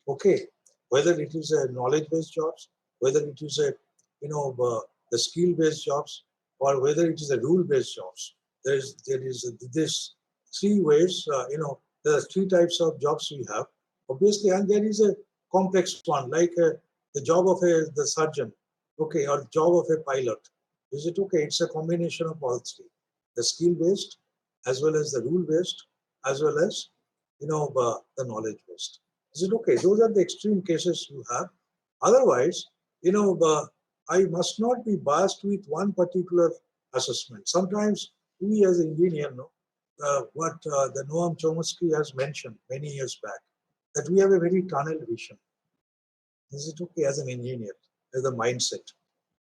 okay, whether it is a knowledge-based jobs, whether it is a, the skill-based jobs, or whether it is a rule-based jobs. There is this 3 ways, there are 3 types of jobs we have, obviously, and there is a complex one, like the job of the surgeon, okay, or job of a pilot. Is it okay? It's a combination of all 3, the skill-based, as well as the rule-based, as well as, the knowledge-based. Is it okay? Those are the extreme cases you have. Otherwise, I must not be biased with one particular assessment. Sometimes we as an engineer know what the Noam Chomsky has mentioned many years back, that we have a very tunnel vision. Is it okay as an engineer, as a mindset?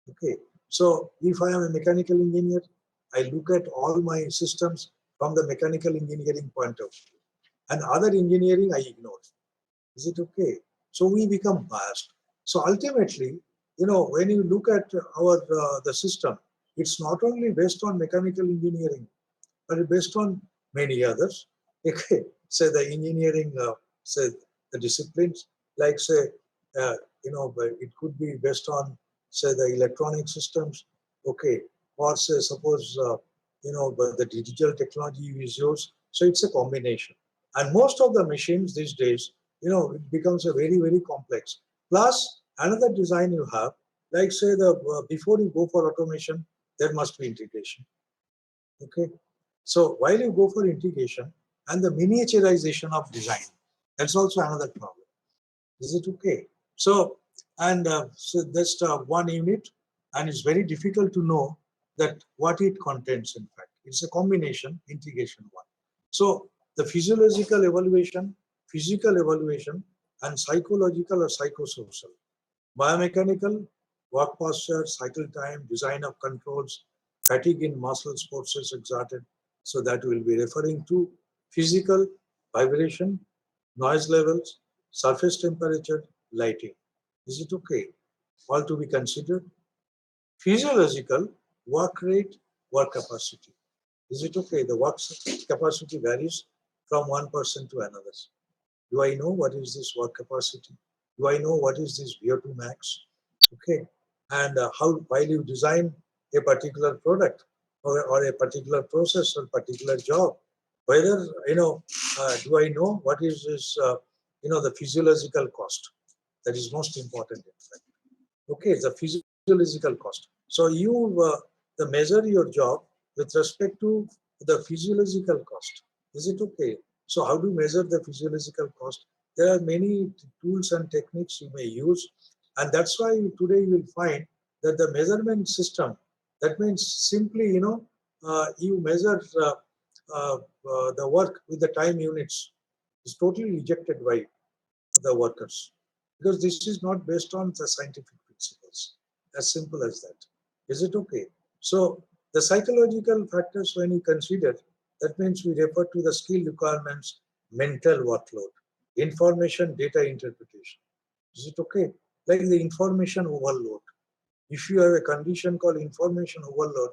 Okay. So if I am a mechanical engineer, I look at all my systems from the mechanical engineering point of view. And other engineering I ignore. Is it okay? So we become biased. So ultimately, when you look at our the system, it's not only based on mechanical engineering, but it's based on many others. Okay, say the engineering, say the disciplines, like say, it could be based on say the electronic systems, okay, or say suppose the digital technology we use. So it's a combination. And most of the machines these days, it becomes a very, very complex. Plus, another design you have, like say before you go for automation, there must be integration. Okay. So while you go for integration and the miniaturization of design, that's also another problem. Is it okay? So, and so that's one unit, and it's very difficult to know that what it contains, in fact. It's a combination, integration one. So the physiological evaluation, physical evaluation, and psychological or psychosocial. Biomechanical, work posture, cycle time, design of controls, fatigue in muscles, forces exerted. So that will be referring to physical, vibration, noise levels, surface temperature, lighting. Is it okay? All to be considered. Physiological, work rate, work capacity. Is it okay? The work capacity varies from one person to another. Do I know what is this work capacity? Do I know what is this VO2 max? Okay. And how, while you design a particular product or a particular process or particular job, whether, do I know what is this, the physiological cost? That is most important, in fact. Okay, the physiological cost. So you the measure your job with respect to the physiological cost. Is it okay? So how do you measure the physiological cost? There are many tools and techniques you may use, and that's why today you will find that the measurement system, that means simply, you measure the work with the time units, is totally rejected by the workers, because this is not based on the scientific principles. As simple as that. Is it okay? So the psychological factors, when you consider, That means we refer to the skill requirements, mental workload, information data interpretation. Is it okay? Like the information overload. If you have a condition called information overload,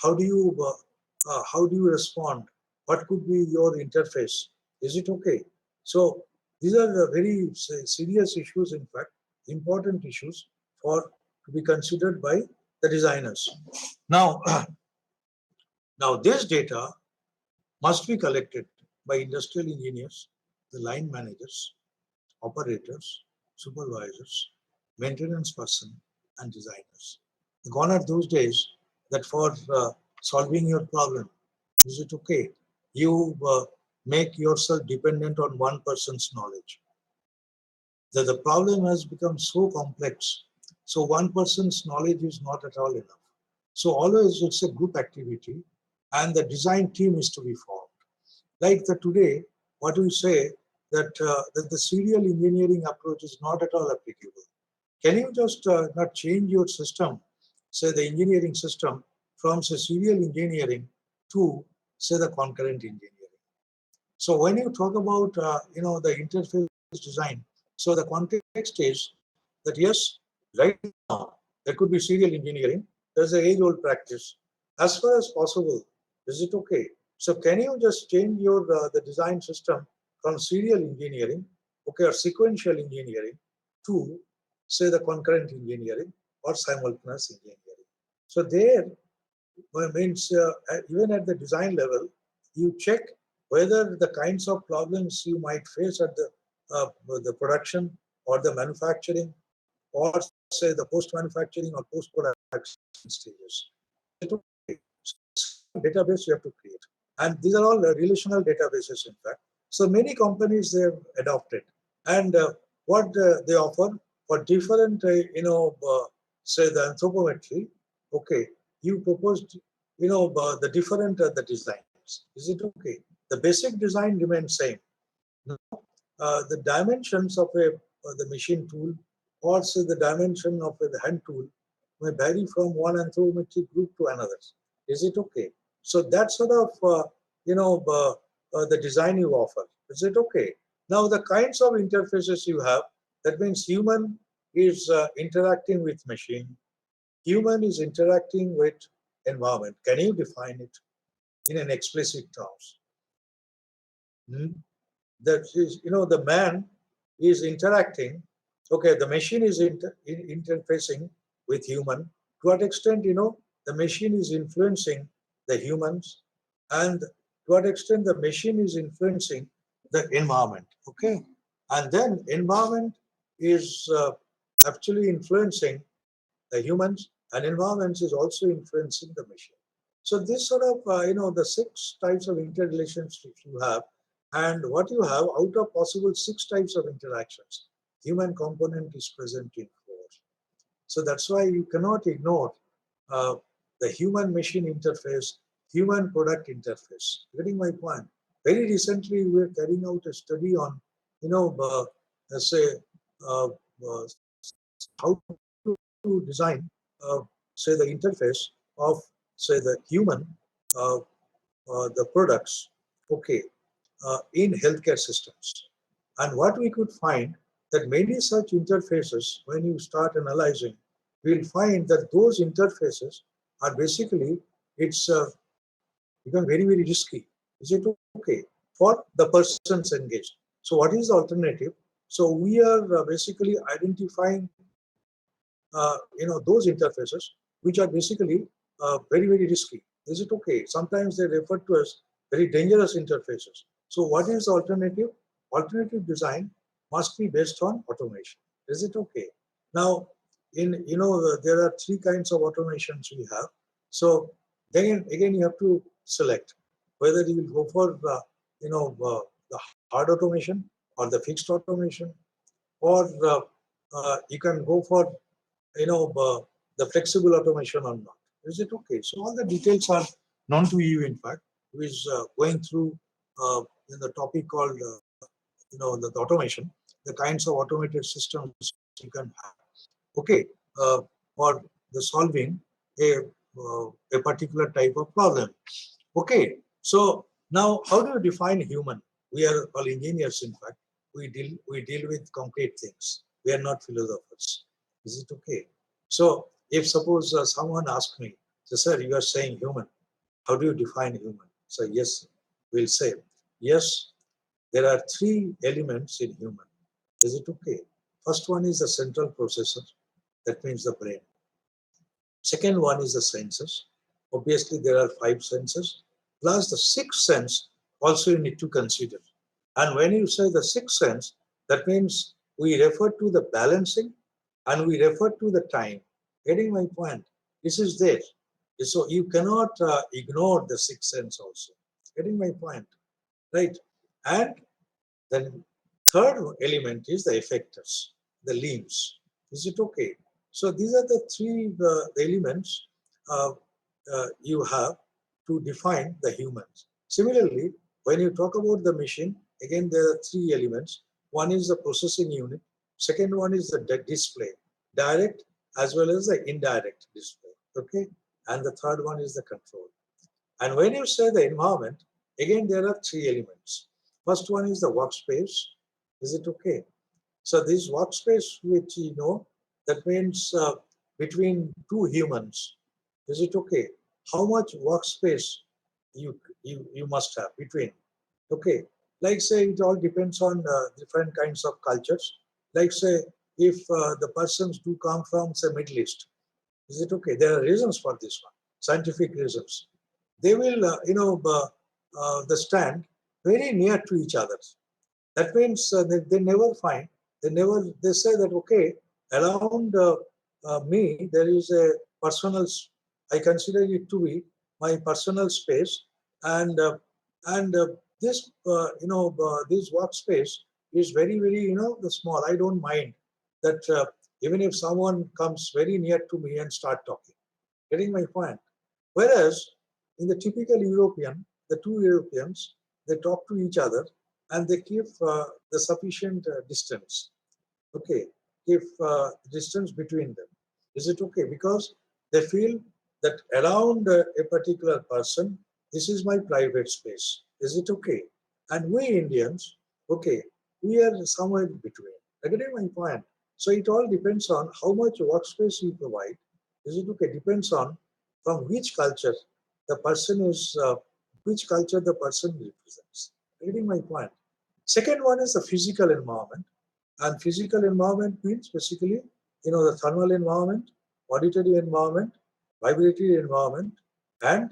how do you respond? What could be your interface? Is it okay? So these are the very serious issues, in fact, important issues for to be considered by the designers. Now, now this data must be collected by industrial engineers, the line managers, operators, supervisors, maintenance person, and designers. Gone are those days that for solving your problem, is it okay? You make yourself dependent on one person's knowledge. That the problem has become so complex, so one person's knowledge is not at all enough. So always it's a group activity, and the design team is to be formed. Like the today, what we say that the serial engineering approach is not at all applicable. Can you just not change your system, say the engineering system, from say serial engineering to say the concurrent engineering? So when you talk about the interface design, so the context is that yes, right now there could be serial engineering. There's an age-old practice. As far as possible, is it okay? So can you just change your the design system from serial engineering, okay, or sequential engineering to say the concurrent engineering or simultaneous engineering? So there means even at the design level, you check whether the kinds of problems you might face at the production or the manufacturing or say the post-manufacturing or post-production stages. Database you have to create. And these are all relational databases, in fact. So many companies they have adopted. And what they offer for different, say the anthropometry, okay, you proposed, the different the designs. Is it okay? The basic design remains same. The dimensions of the machine tool or say the dimension of the hand tool may vary from one anthropometry group to another. Is it okay? So that sort of, the design you offer. Is it okay? Now the kinds of interfaces you have, that means human is interacting with machine. Human is interacting with environment. Can you define it in an explicit terms? That is, the man is interacting. Okay, the machine is interfacing with human. To what extent, the machine is influencing the humans, and to what extent the machine is influencing the environment. Okay, and then environment is actually influencing the humans, and environment is also influencing the machine. So this sort of, the 6 types of interrelationships you have, and what you have out of possible 6 types of interactions, human component is present in 4. So that's why you cannot ignore the human-machine interface, human-product interface. Getting my point? Very recently, we were carrying out a study on, say, how to design, say, the interface of, say, the human, the products, okay, in healthcare systems. And what we could find that many such interfaces, when you start analyzing, we'll find that those interfaces are basically, it's become very, very risky. Is it okay for the persons engaged? So what is the alternative? So we are basically identifying those interfaces which are basically very, very risky. Is it okay? Sometimes they refer to as very dangerous interfaces. So what is the alternative? Alternative design must be based on automation. Is it okay? Now, there are 3 kinds of automations we have. So then again, you have to select whether you will go for the hard automation or the fixed automation, or you can go for the flexible automation or not. Is it okay? So all the details are known to you, in fact, who is going through in the topic called the automation, the kinds of automated systems you can have. Okay, for the solving a particular type of problem. Okay, so Now, how do you define human? We are all engineers, in fact. We deal with concrete things. We are not philosophers. Is it okay? So, if suppose someone asks me, so, sir, you are saying human. How do you define human? So, yes, we'll say, yes, there are three elements in human. Is it okay? First one is the central processor. That means the brain. Second one is the senses. Obviously, there are five senses. Plus the sixth sense also you need to consider. And when you say the sixth sense, that means we refer to the balancing and we refer to the time. Getting my point? This is there. So you cannot ignore the sixth sense also. Getting my point? Right? And then third element is the effectors, the limbs. Is it okay? So these are the three elements you have to define the humans. Similarly, when you talk about the machine, again there are three elements. One is the processing unit. Second one is the display, direct as well as the indirect display. Okay, and the third one is the control. And when you say the environment, again there are three elements. First one is the workspace. Is it okay? So this workspace, which you know, that means between two humans. Is it okay? How much workspace you must have between? Okay, like say it all depends on different kinds of cultures. Like say if the persons do come from say Middle East, is it okay? There are reasons for this one, scientific reasons. They will the stand very near to each other. That means they never find, they say that, okay, around me, there is a personal, I consider it to be my personal space. And this, this workspace is very, very, the small. I don't mind that even if someone comes very near to me and start talking, getting my point. Whereas in the typical European, the two Europeans, they talk to each other and they keep the sufficient distance. Okay, if distance between them. Is it okay? Because they feel that around a particular person, this is my private space. Is it okay? And we Indians, okay, we are somewhere in between. I get my point. So it all depends on how much workspace you provide. Is it okay? Depends on from which culture the person is, which culture the person represents. Getting my point. Second one is the physical environment. And physical environment means basically, the thermal environment, auditory environment, vibratory environment, and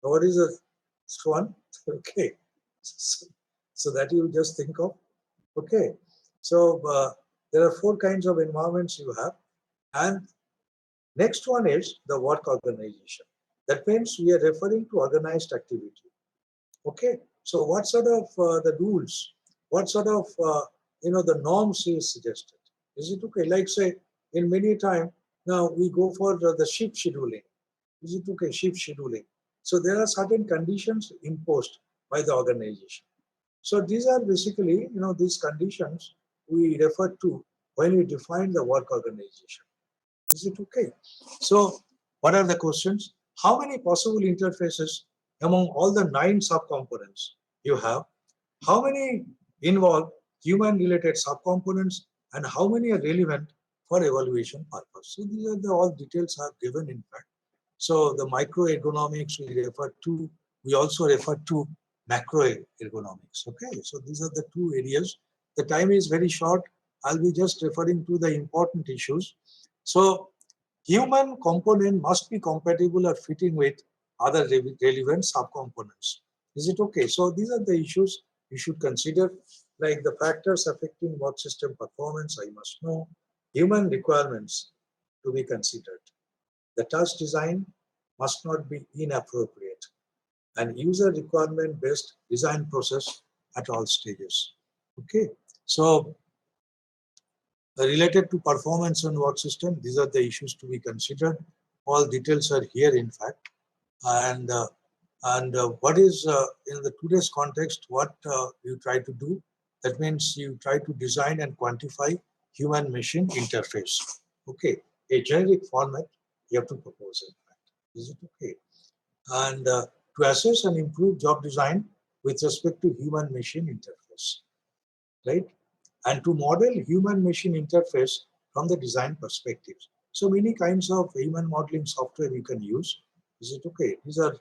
what is the one? Okay. So that you just think of. Okay. So there are four kinds of environments you have. And next one is the work organization. That means we are referring to organized activity. Okay. So what sort of the rules, what sort of, the norms is suggested? Is it okay? Like say, in many time, now we go for the shift scheduling. Is it okay? Shift scheduling. So there are certain conditions imposed by the organization. So these are basically, these conditions we refer to when we define the work organization. Is it okay? So what are the questions? How many possible interfaces among all the 9 subcomponents you have? How many involve human-related subcomponents and how many are relevant for evaluation purpose? So these are all details are given in fact. So the microergonomics we also refer to macroergonomics. Okay, so these are the two areas. The time is very short. I'll be just referring to the important issues. So human component must be compatible or fitting with other relevant subcomponents. Is it okay? So these are the issues you should consider, like the factors affecting work system performance, I must know. Human requirements to be considered. The task design must not be inappropriate. And user requirement based design process at all stages. Okay, so related to performance on work system, these are the issues to be considered. All details are here in fact. And what is in the today's context, what you try to do, that means you try to design and quantify human machine interface. Okay, a generic format you have to propose in fact. Is it okay? And to assess and improve job design with respect to human-machine interface, right? And to model human-machine interface from the design perspective. So many kinds of human modeling software you can use. Is it okay? These are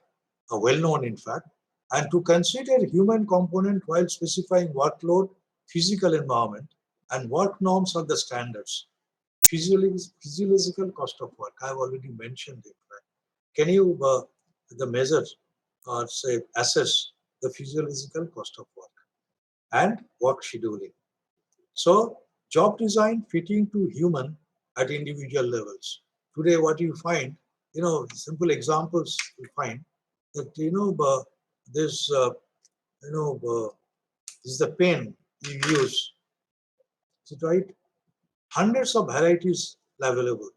well-known, in fact. And to consider human component while specifying workload, physical environment, and work norms or the standards. Physiological cost of work, I have already mentioned it. Right? Can you the measure or say assess the physiological cost of work and work scheduling? So job design fitting to human at individual levels. Today, what you find, simple examples you find that this this is the pen you use. Is it right? Hundreds of varieties available.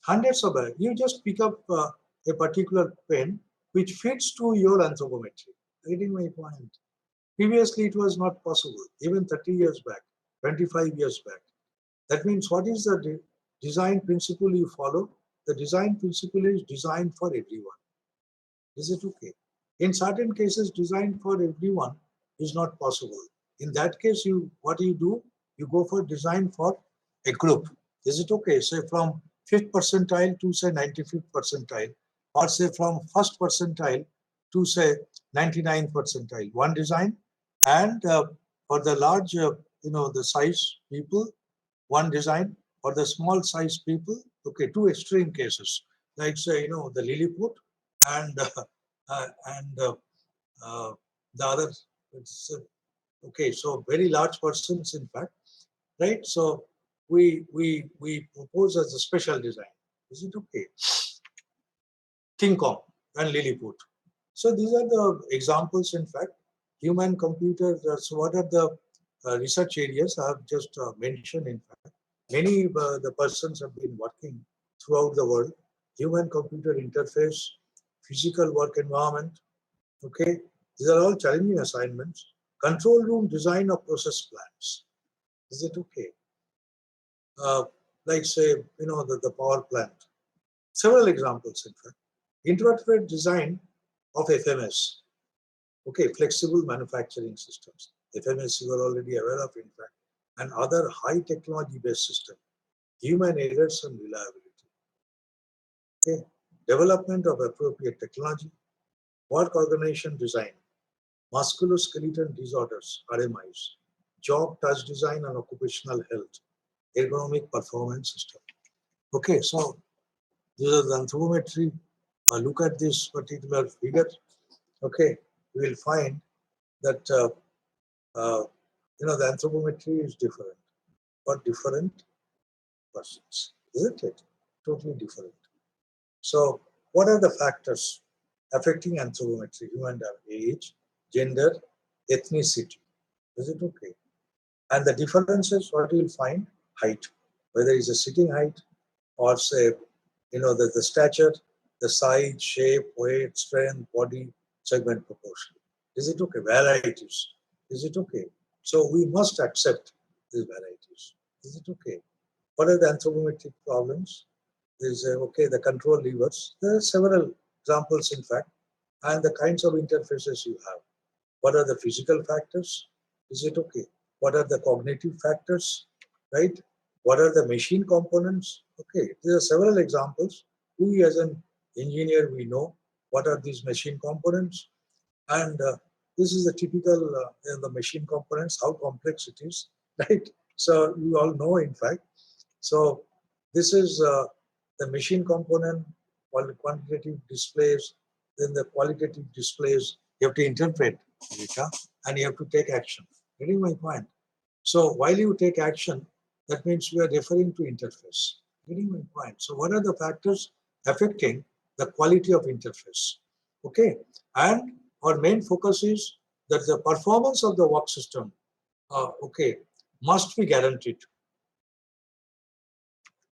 Hundreds of varieties. You just pick up a particular pen which fits to your anthropometry. Getting my point. Previously, it was not possible, even 30 years back, 25 years back. That means what is the design principle you follow? The design principle is designed for everyone. Is it okay? In certain cases, design for everyone is not possible. In that case, what you do? You go for design for a group. Is it okay? Say from 5th percentile to say 95th percentile, or say from 1st percentile to say 99th percentile. One design, and for the large, the size people, one design. For the small size people, okay, two extreme cases, like say the Lilliput and the other. Okay, so very large persons, in fact, right? So we propose as a special design. Is it okay? King Kong and Lilliput. So these are the examples, in fact. Human computer. So what are the research areas I have just mentioned? In fact, many the persons have been working throughout the world. Human computer interface, physical work environment. Okay, these are all challenging assignments. Control room design of process plants. Is it okay? Like say, the power plant. Several examples, in fact. Interpreted design of FMS. Okay, flexible manufacturing systems. FMS you are already aware of, in fact, and other high technology based systems. Human errors and reliability. Okay, development of appropriate technology. Work organization design. Musculoskeletal disorders, RMIs. Job touch design and occupational health. Ergonomic performance system. Okay, so this is the anthropometry. Look at this particular figure. Okay, we will find that the anthropometry is different for different persons, isn't it? Totally different. So, what are the factors affecting anthropometry? Human age, gender, ethnicity. Is it okay? And the differences, what you will find, height, whether it's a sitting height or say, the stature, the size, shape, weight, strength, body, segment proportion. Is it okay? Varieties. Is it okay? So we must accept these varieties. Is it okay? What are the anthropometric problems? There's the control levers. There are several examples, in fact, and the kinds of interfaces you have. What are the physical factors? Is it okay? What are the cognitive factors? Right? What are the machine components? Okay, there are several examples. We as an engineer, we know what are these machine components. And this is the typical the machine components, how complex it is, right? So you all know, in fact. So this is the machine component, quantitative displays, then the qualitative displays. You have to interpret data and you have to take action. Getting my point? So while you take action, that means we are referring to interface. Getting my point? So what are the factors affecting the quality of interface? Okay, and our main focus is that the performance of the work system, must be guaranteed.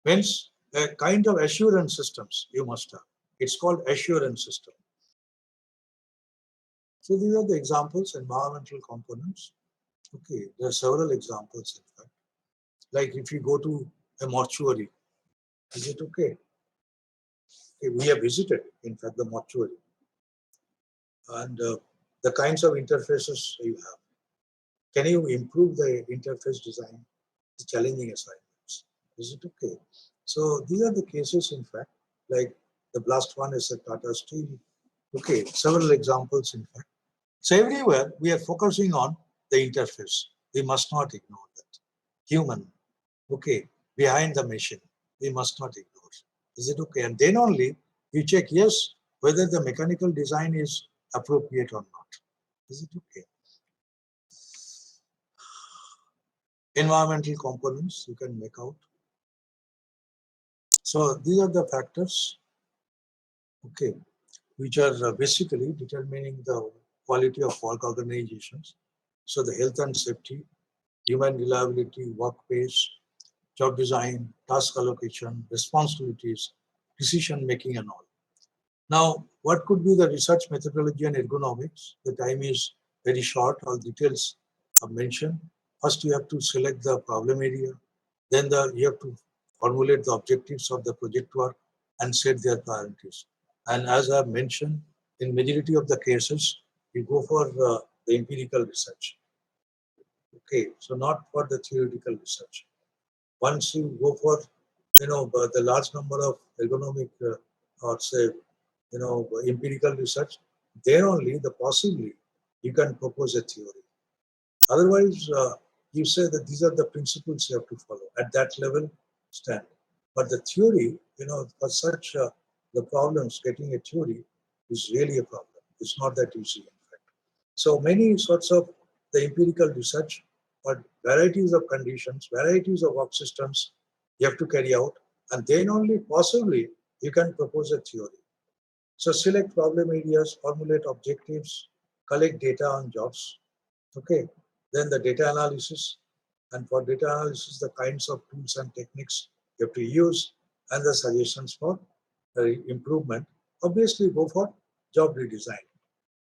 Means a kind of assurance systems you must have. It's called assurance system. So these are the examples, environmental components. Okay, there are several examples, in fact. Like if you go to a mortuary, is it okay? Okay, we have visited, in fact, the mortuary. and the kinds of interfaces you have. Can you improve the interface design? The challenging assignments. Is it okay? So these are the cases, in fact, like the last one is a Tata Steel. Okay, several examples, in fact. So everywhere we are focusing on the interface. We must not ignore that. Human, okay, behind the machine, we must not ignore. Is it okay? And then only you check, yes, whether the mechanical design is appropriate or not. Is it okay? Environmental components you can make out. So these are the factors, okay, which are basically determining the quality of work organizations. So the health and safety, human reliability, work pace, job design, task allocation, responsibilities, decision making and all. Now, what could be the research methodology and ergonomics? The time is very short, all details are mentioned. First, you have to select the problem area. Then you have to formulate the objectives of the project work and set their priorities. And as I have mentioned, in majority of the cases, you go for the empirical research. Okay, so not for the theoretical research. Once you go for, the large number of ergonomic or say, empirical research, then only possibly you can propose a theory. Otherwise, you say that these are the principles you have to follow. At that level, stand. But the theory, for such the problems, getting a theory is really a problem. It's not that easy, in fact. So many sorts of the empirical research, but varieties of conditions, varieties of work systems you have to carry out, and then only possibly you can propose a theory. So select problem areas, formulate objectives, collect data on jobs. Okay. Then the data analysis, and for data analysis, the kinds of tools and techniques you have to use, and the suggestions for improvement. Obviously, go for job redesign.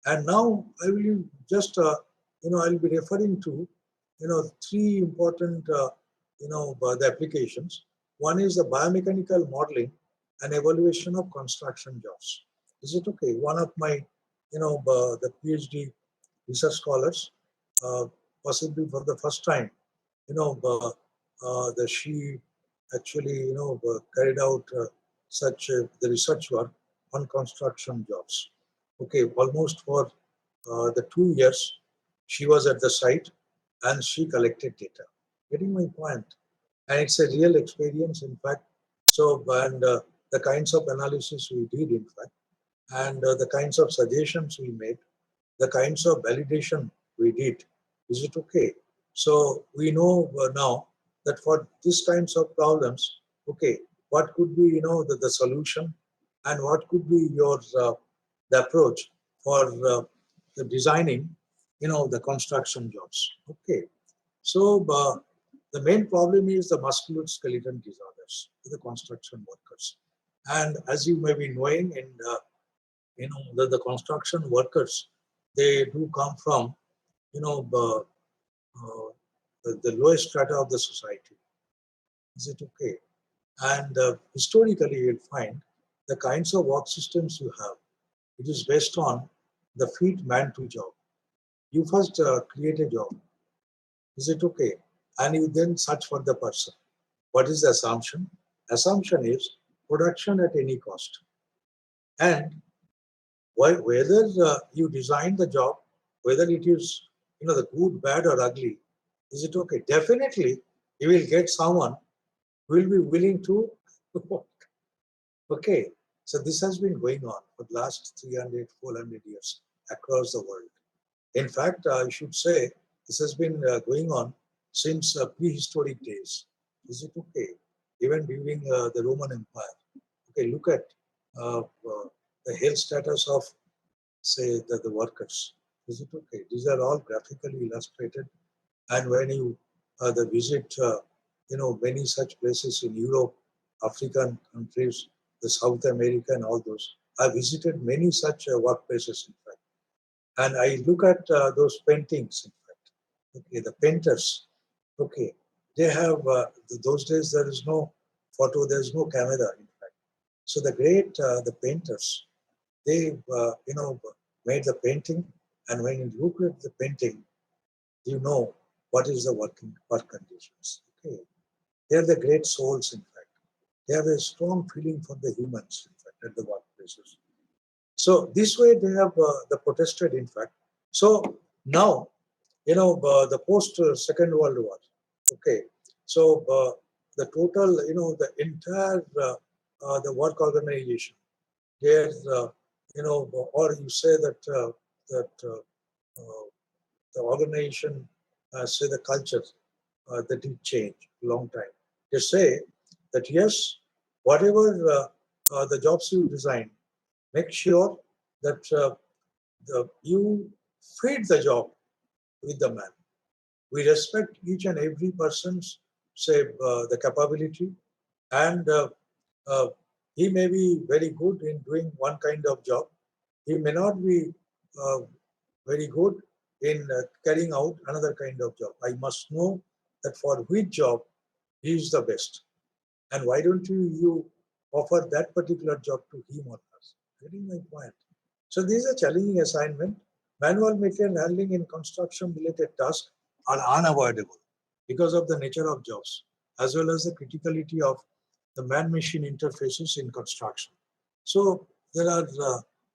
And now I will just, I'll be referring to, three important, the applications. One is the biomechanical modeling and evaluation of construction jobs. Is it okay? One of my, the PhD research scholars, possibly for the first time, she actually, carried out such the research work on construction jobs. Okay, almost for the 2 years, she was at the site and she collected data. Getting my point? And it's a real experience, in fact. So, and the kinds of analysis we did, in fact, and the kinds of suggestions we made, the kinds of validation we did. Is it okay? So we know now that for these kinds of problems, okay, what could be, the solution, and what could be your the approach for the designing, the construction jobs. Okay. So the main problem is the musculoskeletal disorders for the construction workers. And as you may be knowing, in the construction workers, they do come from, the lowest strata of the society. Is it okay? And historically, you'll find the kinds of work systems you have, it is based on the feat man to job. You first create a job. Is it okay? And you then search for the person. What is the assumption? Assumption is production at any cost. And whether you design the job, whether it is, the good, bad, or ugly, is it okay? Definitely, you will get someone who will be willing to work. Okay, so this has been going on for the last 300, 400 years across the world. In fact, I should say this has been going on since prehistoric days. Is it okay? Even during the Roman Empire. Okay, look at the health status of, say, the workers. Is it okay? These are all graphically illustrated. And when you visit, many such places in Europe, African countries, the South America and all those, I visited many such workplaces, in fact. And I look at those paintings, in fact. Okay, the painters, okay, they have, those days there is no photo, there is no camera, in fact. So the great, the painters, they, made the painting, and when you look at the painting, you know what is the work conditions. Okay, they are the great souls. In fact, they have a strong feeling for the humans. In fact, at the workplaces. So this way they have the protested. In fact, so now the post Second World War. Okay, so the total, the entire the work organization, there's or you say that the organization, say the culture, that did change long time. They say that yes, whatever the jobs you design, make sure that you feed the job with the man. We respect each and every person's, say, the capability, and uh, he may be very good in doing one kind of job. He may not be uh, very good in carrying out another kind of job. I must know that for which job he is the best, and why don't you offer that particular job to him or her? Getting my point. So this is a challenging assignment. Manual material handling in construction-related tasks are unavoidable because of the nature of jobs, as well as the criticality of the man-machine interfaces in construction. So there are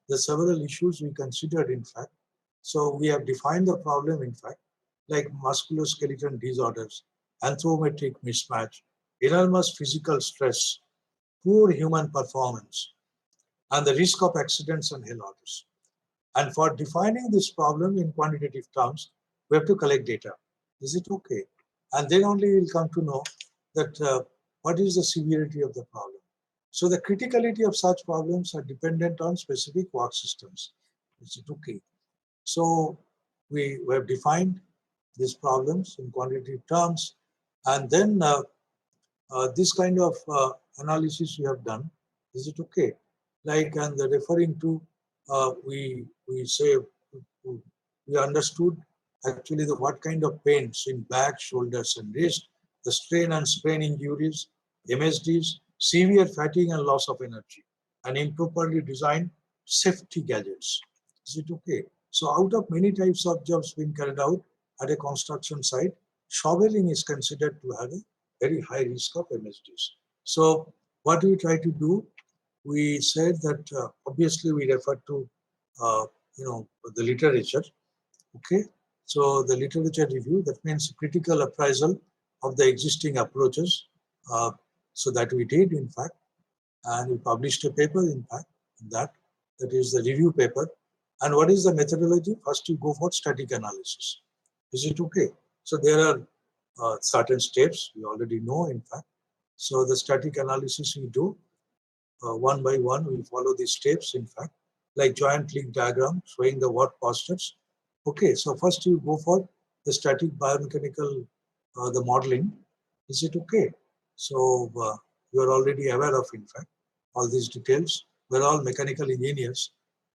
the several issues we considered, in fact. So we have defined the problem, in fact, like musculoskeletal disorders, anthropometric mismatch, enormous physical stress, poor human performance, and the risk of accidents and health orders. And for defining this problem in quantitative terms, we have to collect data. Is it okay? And then only we'll come to know that what is the severity of the problem. So the criticality of such problems are dependent on specific work systems. Is it okay? So we have defined these problems in quantitative terms, and then this kind of analysis we have done. Is it okay? Like, and the referring to, we say, we understood actually the what kind of pains in back, shoulders, and wrist, the strain and sprain injuries, MSDs, severe fatigue and loss of energy, and improperly designed safety gadgets. Is it okay? So out of many types of jobs being carried out at a construction site, shoveling is considered to have a very high risk of MSDs. So what we try to do, we said that obviously we refer to the literature. Okay, so the literature review, that means critical appraisal of the existing approaches. So that we did, in fact, and we published a paper, in fact, that is the review paper. And what is the methodology? First, you go for static analysis. Is it okay? So there are certain steps we already know, in fact. So the static analysis we do one by one. We follow these steps, in fact, like joint link diagram showing the work postures. Okay, so first you go for the static biomechanical, the modeling. Is it okay? So you are already aware of, in fact, all these details. We're all mechanical engineers.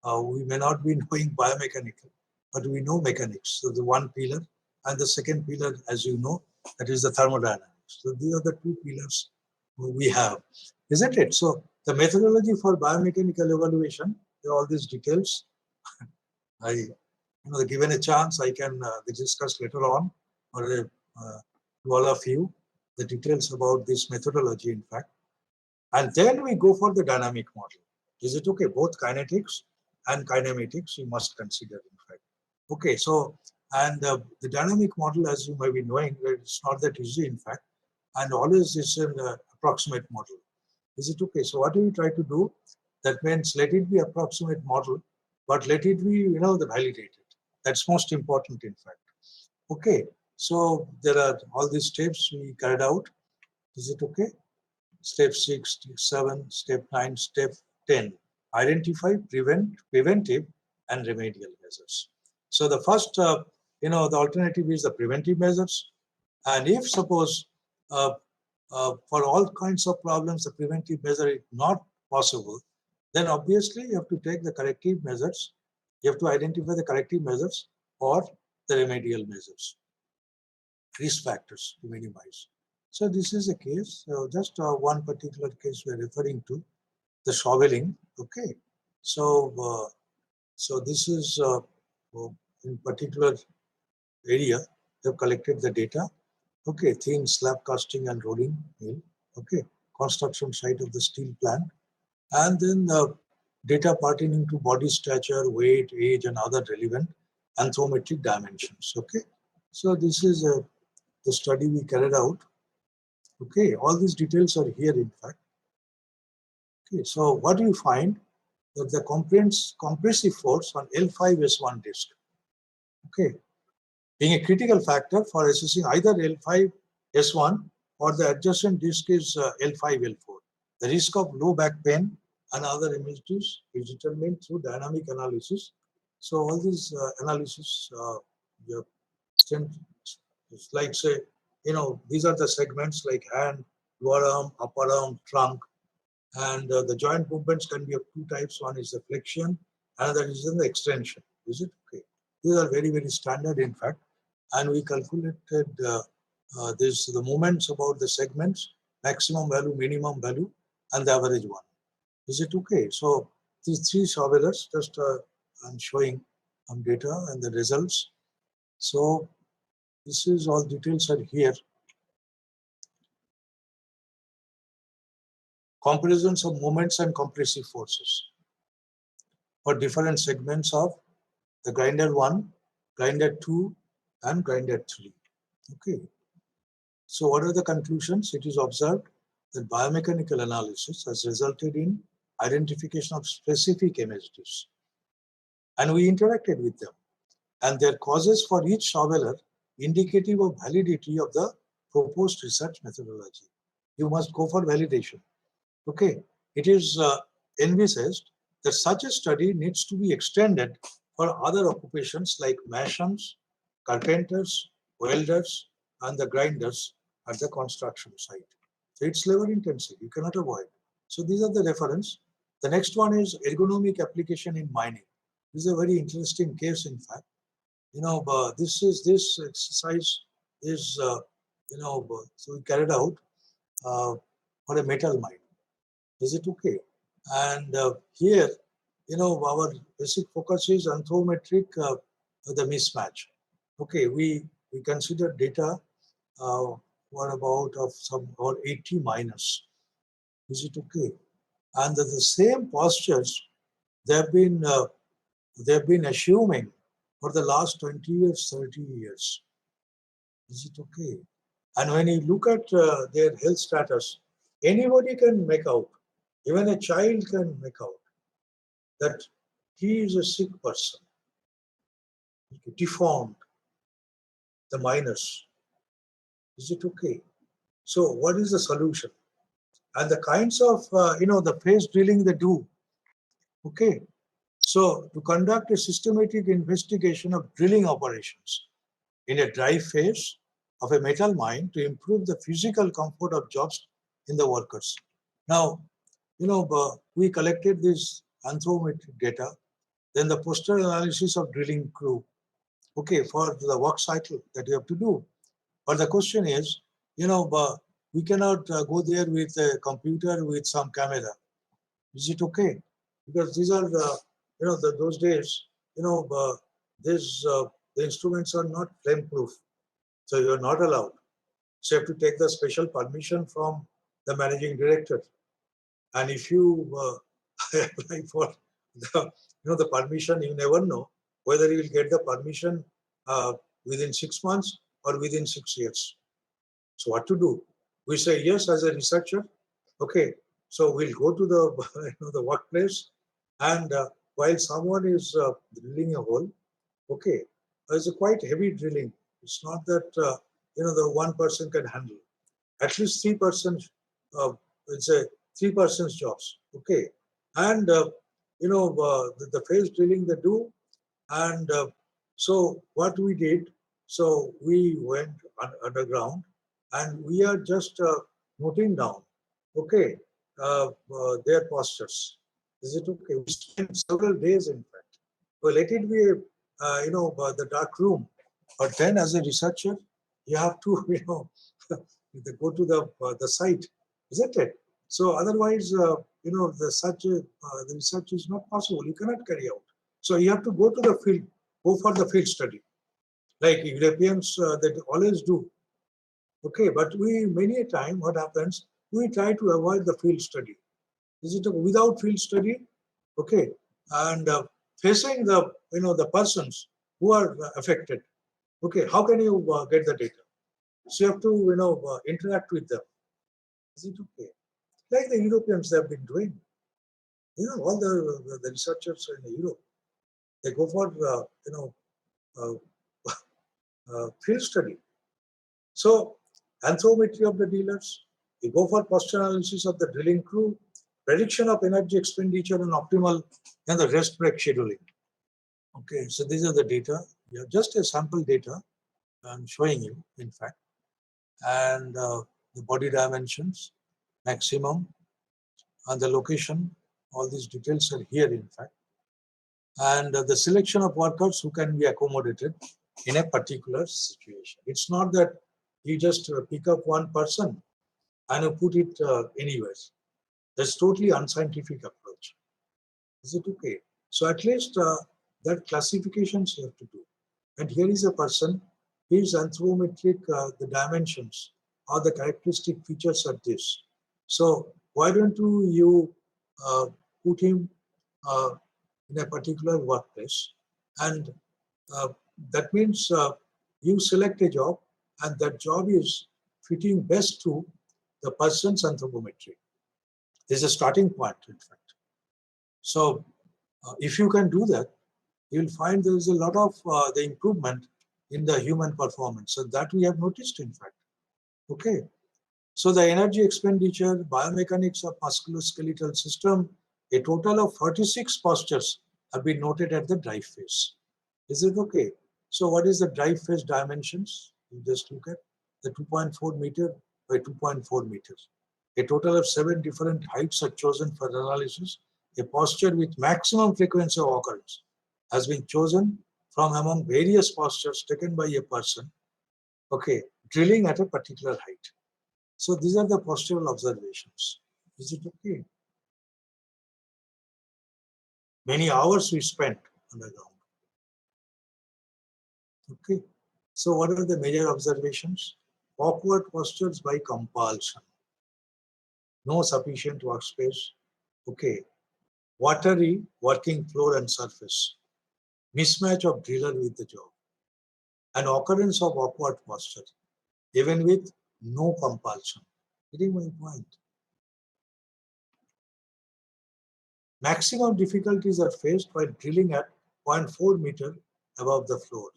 We may not be knowing biomechanical, but we know mechanics. So the one pillar, and the second pillar, as you know, that is the thermodynamics. So these are the two pillars we have, isn't it? So the methodology for biomechanical evaluation, there are all these details. Given a chance, I can discuss later on, or to all of you, the details about this methodology, in fact. And then we go for the dynamic model. Is it okay? Both kinetics and kinematics you must consider, in fact. Okay, so, and the dynamic model, as you may be knowing, it's not that easy, in fact, and always is an approximate model. Is it okay? So what do we try to do? That means let it be approximate model, but let it be, the validated. That's most important, in fact. Okay, so there are all these steps we carried out. Is it okay? Step 6, step 7, step 9, step 10. Identify, preventive, and remedial measures. So the first, the alternative is the preventive measures. And if suppose for all kinds of problems, the preventive measure is not possible, then obviously you have to take the corrective measures. You have to identify the corrective measures or the remedial measures, risk factors to minimize. So this is a case, just one particular case we're referring to, the shoveling. Okay, so So this is in particular area, they have collected the data. Okay, thin slab casting and rolling mill. Okay, construction site of the steel plant. And then the data pertaining to body stature, weight, age, and other relevant anthropometric dimensions. Okay, so this is the study we carried out. Okay, all these details are here in fact. Okay, so what do you find? That the compressive force on L5S1 disk, okay, being a critical factor for assessing either L5S1 or the adjacent disk is L5L4. The risk of low back pain and other images is determined through dynamic analysis. So all these analysis, it's like say, these are the segments like hand, lower arm, upper arm, trunk, and the joint movements can be of two types. One is the flexion, another is the extension. Is it okay? These are very, very standard in fact. And we calculated the moments about the segments, maximum value, minimum value, and the average one. Is it okay? So these three surveillors, just I'm showing some data and the results. So this is all details are here. Comparisons of moments and compressive forces for different segments of the grinder 1, grinder 2, and grinder 3. Okay. So what are the conclusions? It is observed that biomechanical analysis has resulted in identification of specific MSDs. And we interacted with them. And their causes for each surveillor indicative of validity of the proposed research methodology. You must go for validation. Okay. It is envisaged that such a study needs to be extended for other occupations like masons, carpenters, welders, and the grinders at the construction site. So it's labor intensive, you cannot avoid. So these are the reference. The next one is ergonomic application in mining. This is a very interesting case, in fact. This exercise is, so we carried out for a metal mine. Is it okay? And here, our basic focus is anthropometric, the mismatch. Okay, we consider data for about of some or 80 minus. Is it okay? And the same postures they've been assuming for the last 20 years, 30 years. Is it okay? And when you look at their health status, anybody can make out, even a child can make out that he is a sick person, deformed, the minus. Is it okay? So what is the solution? And the kinds of, the phase drilling they do. Okay. So to conduct a systematic investigation of drilling operations in a dry phase of a metal mine to improve the physical comfort of jobs in the workers. Now, we collected this anthropometric data, then the posterior analysis of drilling crew, okay, for the work cycle that you have to do. But the question is, we cannot go there with a computer with some camera. Is it okay? Because these are those days, the instruments are not flame proof. So you are not allowed. So you have to take the special permission from the managing director. And if you apply for the permission, you never know whether you will get the permission within 6 months or within 6 years. So what to do? We say yes as a researcher. Okay, so we'll go to the the workplace, and while someone is drilling a hole, okay, it's a quite heavy drilling. It's not that the one person can handle. At least 3%. It's a 3% jobs. Okay, and the phase drilling they do, and so what we did. So we went underground, and we are just noting down. Okay, their postures. Is it okay? We spent several days, in fact. Well, let it be, the dark room. But then, as a researcher, you have to, go to the site, isn't it? So otherwise, the research is not possible. You cannot carry out. So you have to go to the field, go for the field study, like Europeans they always do. Okay, but we many a time what happens, we try to avoid the field study. Is it without field study? Okay, and facing the the persons who are affected. Okay, how can you get the data? So you have to interact with them. Is it okay? Like the Europeans they have been doing. All the researchers in Europe, they go for uh, field study. So anthropometry of the dealers, we go for cost analysis of the drilling crew, prediction of energy expenditure and optimal and the rest break scheduling. Okay, so these are the data. We have just a sample data I'm showing you, in fact, and the body dimensions, maximum, and the location. All these details are here, in fact, and the selection of workers who can be accommodated in a particular situation. It's not that you just pick up one person and you put it anywhere. That's totally unscientific approach. Is it okay? So at least that classifications you have to do. And here is a person, his anthropometric, the dimensions or the characteristic features are this. So why don't you put him in a particular workplace, and that means you select a job and that job is fitting best to the person's anthropometry. There's a starting point, in fact. So if you can do that, you'll find there's a lot of the improvement in the human performance. So that we have noticed, in fact. Okay. So the energy expenditure, biomechanics of musculoskeletal system, a total of 36 postures have been noted at the drive phase. Is it okay? So what is the drive phase dimensions? You just look at the 2.4 meter by 2.4 meters. A total of 7 different heights are chosen for analysis. A posture with maximum frequency of occurrence has been chosen from among various postures taken by a person, okay, drilling at a particular height. So these are the postural observations. Is it okay? Many hours we spent on the ground. Okay. So what are the major observations? Awkward postures by compulsion. No sufficient workspace. Okay. Watery working floor and surface. Mismatch of driller with the job. An occurrence of awkward posture, even with no compulsion. Getting my point? Maximum difficulties are faced while drilling at 0.4 meter above the floor.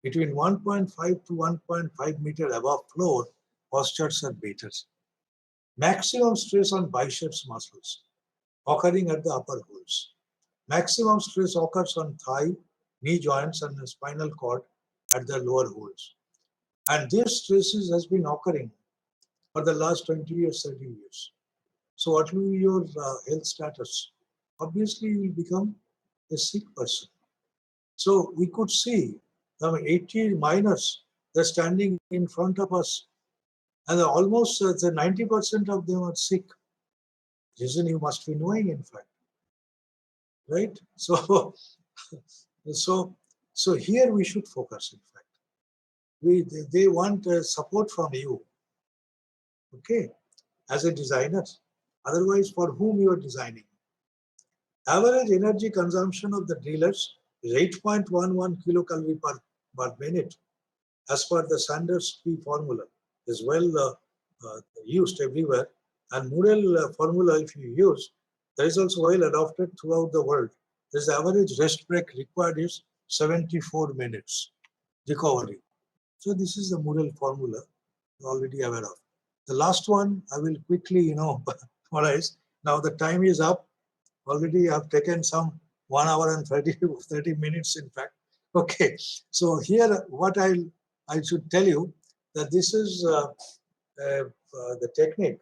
Between 1.5 to 1.5 meter above floor, postures are better. Maximum stress on biceps muscles occurring at the upper holes. Maximum stress occurs on thigh, knee joints and the spinal cord at the lower holes. And this stresses has been occurring for the last 20 years, 30 years. So what will be your health status? Obviously, you will become a sick person. So we could see 80 miners, they're standing in front of us, and almost the 90% of them are sick. Reason you must be knowing, in fact, right? So, so here we should focus. In fact, they want support from you, okay, as a designer. Otherwise, for whom you are designing? Average energy consumption of the drillers is 8.11 kilocalorie per minute, as per the Sanders P formula. Is well used everywhere, and Moodle formula, if you use, that is also well adopted throughout the world. The average rest break required is 74 minutes recovery. So this is the Moodle formula you're already aware of. The last one I will quickly, summarize. Now the time is up. Already I've taken some 1 hour and 30 minutes, in fact. Okay, so here what I should tell you that this is the technique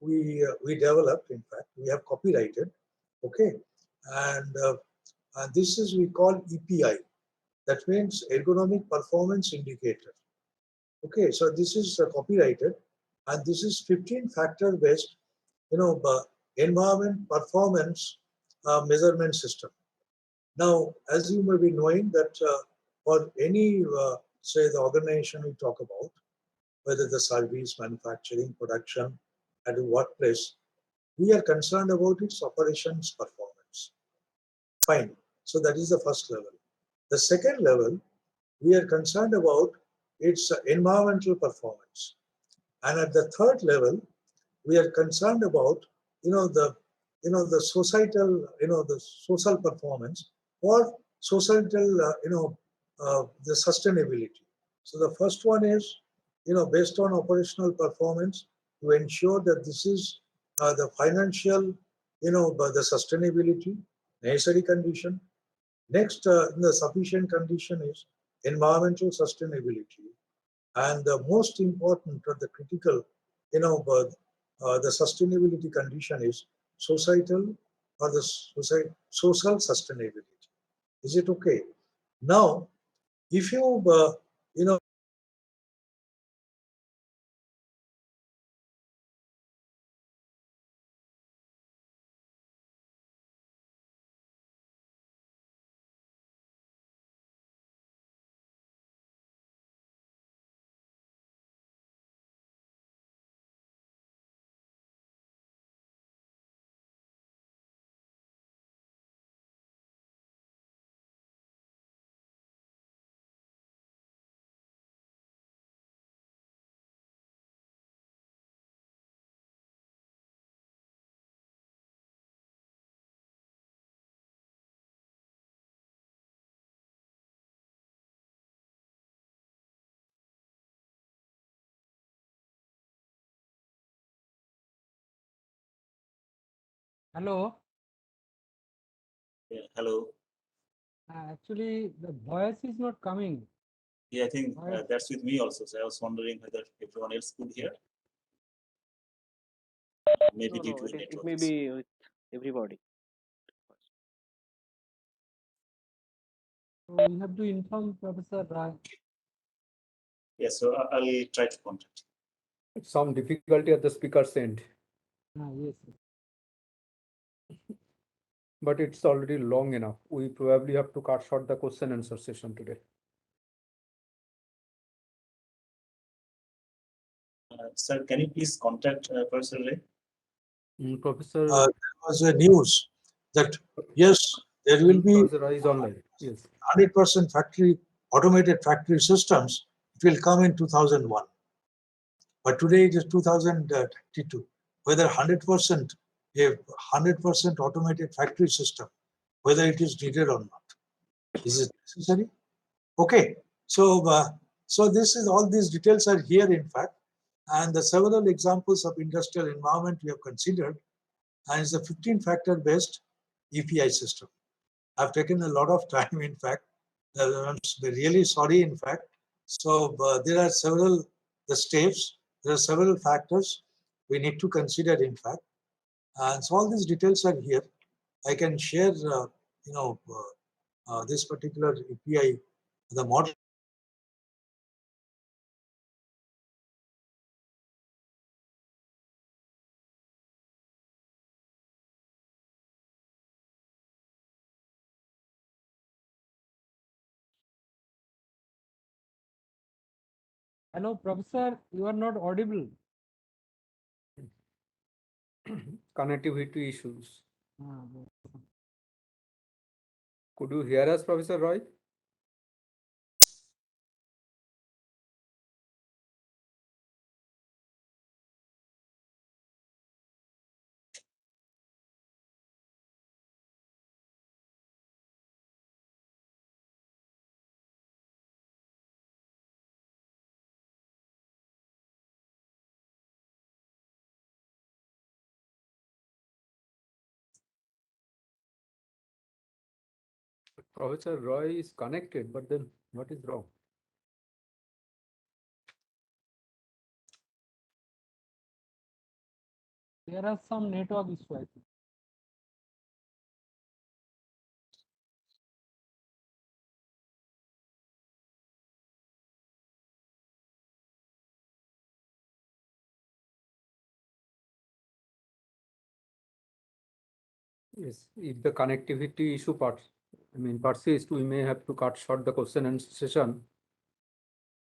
we developed. In fact, we have copyrighted. Okay, and this is we call EPI. That means Ergonomic Performance Indicator. Okay, so this is copyrighted, and this is 15-factor based, environment performance measurement system. Now, as you may be knowing that for any, say the organization we talk about, whether the service, manufacturing, production, at a workplace, we are concerned about its operations performance. Fine. So that is the first level. The second level, we are concerned about its environmental performance. And at the third level, we are concerned about, the societal, the social performance or societal, the sustainability. So the first one is, based on operational performance to ensure that this is the financial, the sustainability, necessary condition. Next, the sufficient condition is environmental sustainability. And the most important or the critical, the sustainability condition is societal or the social sustainability. Is it okay? Now, if you, Hello. Yeah, hello. Actually, the voice is not coming. Yeah, I think Right. that's with me also. So I was wondering whether everyone else could hear. Maybe No, due no, to a it network may issue. be with everybody. So we have to inform Professor Ray. Yeah, so I'll try to contact. Some difficulty at the speaker's end, Yes. but it's already long enough. We probably have to cut short the question answer session today. Sir, can you please contact Professor Ray? Professor, there was a news that yes, there will be Professor Ray is online. Yes. 100% factory automated factory systems. It will come in 2001. But today it is 2022. Whether 100% a 100% automated factory system, whether it is needed or not, is it necessary? Okay. So so this is all these details are here in fact, and the several examples of industrial environment we have considered, and it's a 15-factor based EPI system. I've taken a lot of time in fact. I'm really sorry in fact. So there are several the steps. There are several factors we need to consider in fact, and so all these details are here. I can share, this particular API, the model. Hello, Professor. You are not audible. Connectivity issues. Ah, Could you hear us, Professor Roy? Professor Roy is connected, but then what is wrong? there are some network issues, I think. Yes, if the connectivity issue part persist, we may have to cut short the question and session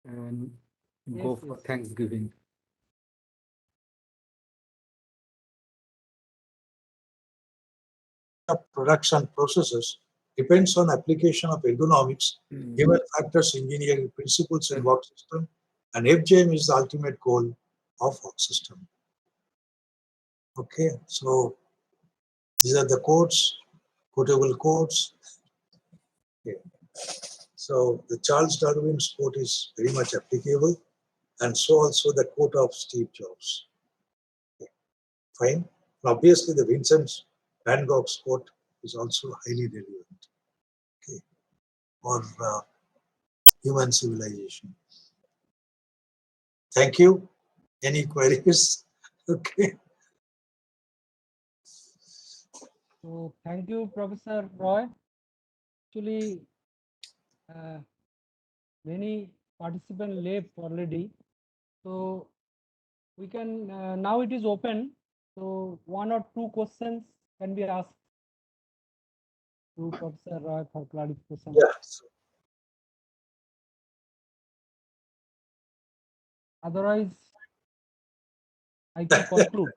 and go Yes, for yes. Thanksgiving. Of production processes depends on application of ergonomics, human factors engineering principles in work system, and FGM is the ultimate goal of work system. Okay, so these are the quotes, quotable quotes. Okay. So the Charles Darwin's quote is very much applicable, and so also the quote of Steve Jobs. Okay. Fine. Obviously, the Vincent Van Gogh's quote is also highly relevant. Okay. For human civilization. Thank you. Any queries? Okay. So thank you, Professor Roy. Actually, many participants left already. So we can, now it is open. So one or two questions can be asked to Professor Roy for clarification. Yeah. Otherwise, I can conclude.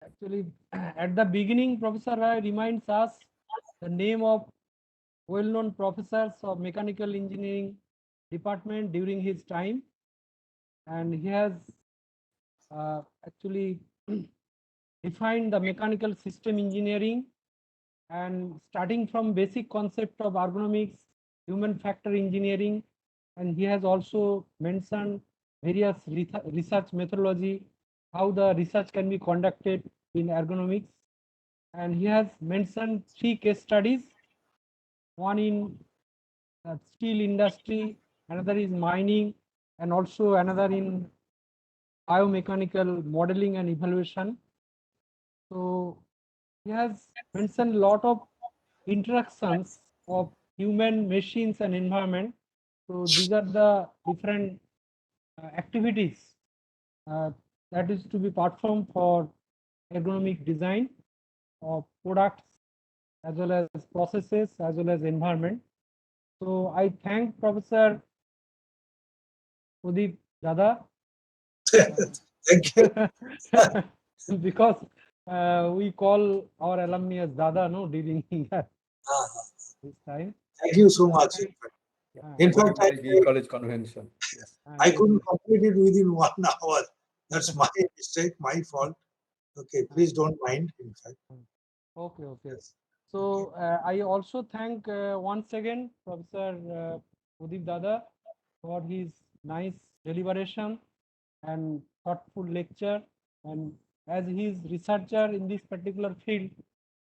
Actually, at the beginning, Professor Roy reminds us the name of well-known professors of mechanical engineering department during his time, and he has actually defined the mechanical system engineering, and starting from basic concept of ergonomics, human factor engineering, and he has also mentioned various research methodology, how the research can be conducted in ergonomics, and he has mentioned 3 case studies, one in steel industry, another is mining, and also another in biomechanical modeling and evaluation. So he has mentioned a lot of interactions of human, machines, and environment. So these are the different activities that is to be performed for ergonomic design of products as well as processes as well as environment. So I thank Professor Pradip Dada. Thank you. Because we call our alumni as Dada, no, during that this time. Thank you so much. In fact, College convention. Yes. I couldn't complete it within 1 hour. That's my mistake, my fault. Okay, please don't mind. In fact. Okay, okay. So I also thank once again Professor Pradip Dada for his nice deliberation and thoughtful lecture, and as he is researcher in this particular field,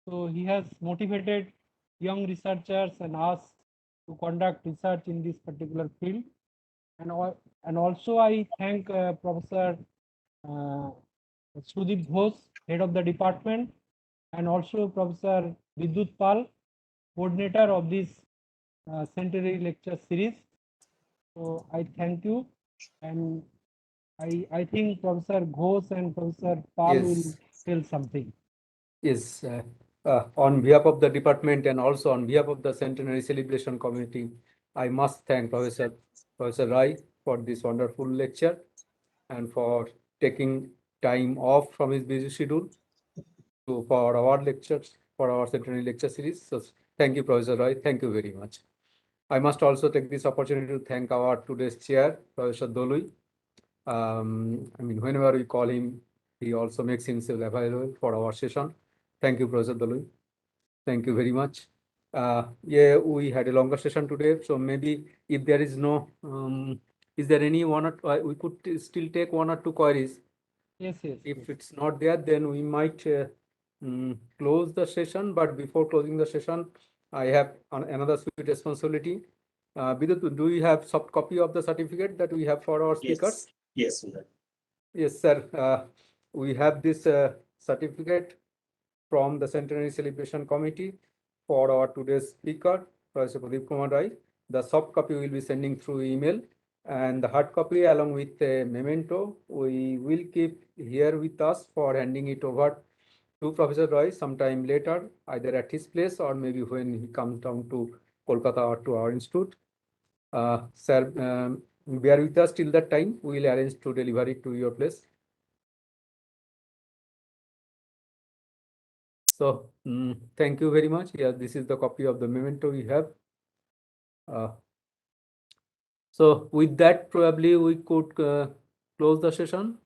so he has motivated young researchers and us to conduct research in this particular field. And also I thank Professor Sudip Ghosh, head of the department, and also Professor Vidyut Pal, coordinator of this Centenary Lecture series. So I thank you, and I think Professor Ghosh and Professor Pal will Yes. tell something. Yes, on behalf of the department and also on behalf of the Centenary Celebration Committee, I must thank Professor Rai for this wonderful lecture and for taking time off from his busy schedule for our lectures, for our Centenary Lecture series. So thank you, Professor Rai. Thank you very much. I must also take this opportunity to thank our today's chair, Professor Dolui. Whenever we call him, he also makes himself available for our session. Thank you, Professor Dolui. Thank you very much. Yeah, we had a longer session today, so maybe if there is no, is there any one or we could still take 1 or 2 queries. Yes, yes. If it's not there, then we might close the session. But before closing the session, I have another sweet responsibility. Vidyut, do you have soft copy of the certificate that we have for our speakers? Yes, we have. Yes, sir. We have this certificate from the Centenary Celebration Committee for our today's speaker, Professor Pradip Kumar Ray. The soft copy will be sending through email, and the hard copy along with a memento we will keep here with us for handing it over to Professor Roy sometime later, either at his place or maybe when he comes down to Kolkata or to our institute. Sir, bear with us till that time. We will arrange to deliver it to your place. So thank you very much. Yeah, this is the copy of the memento we have. So with that, probably we could close the session.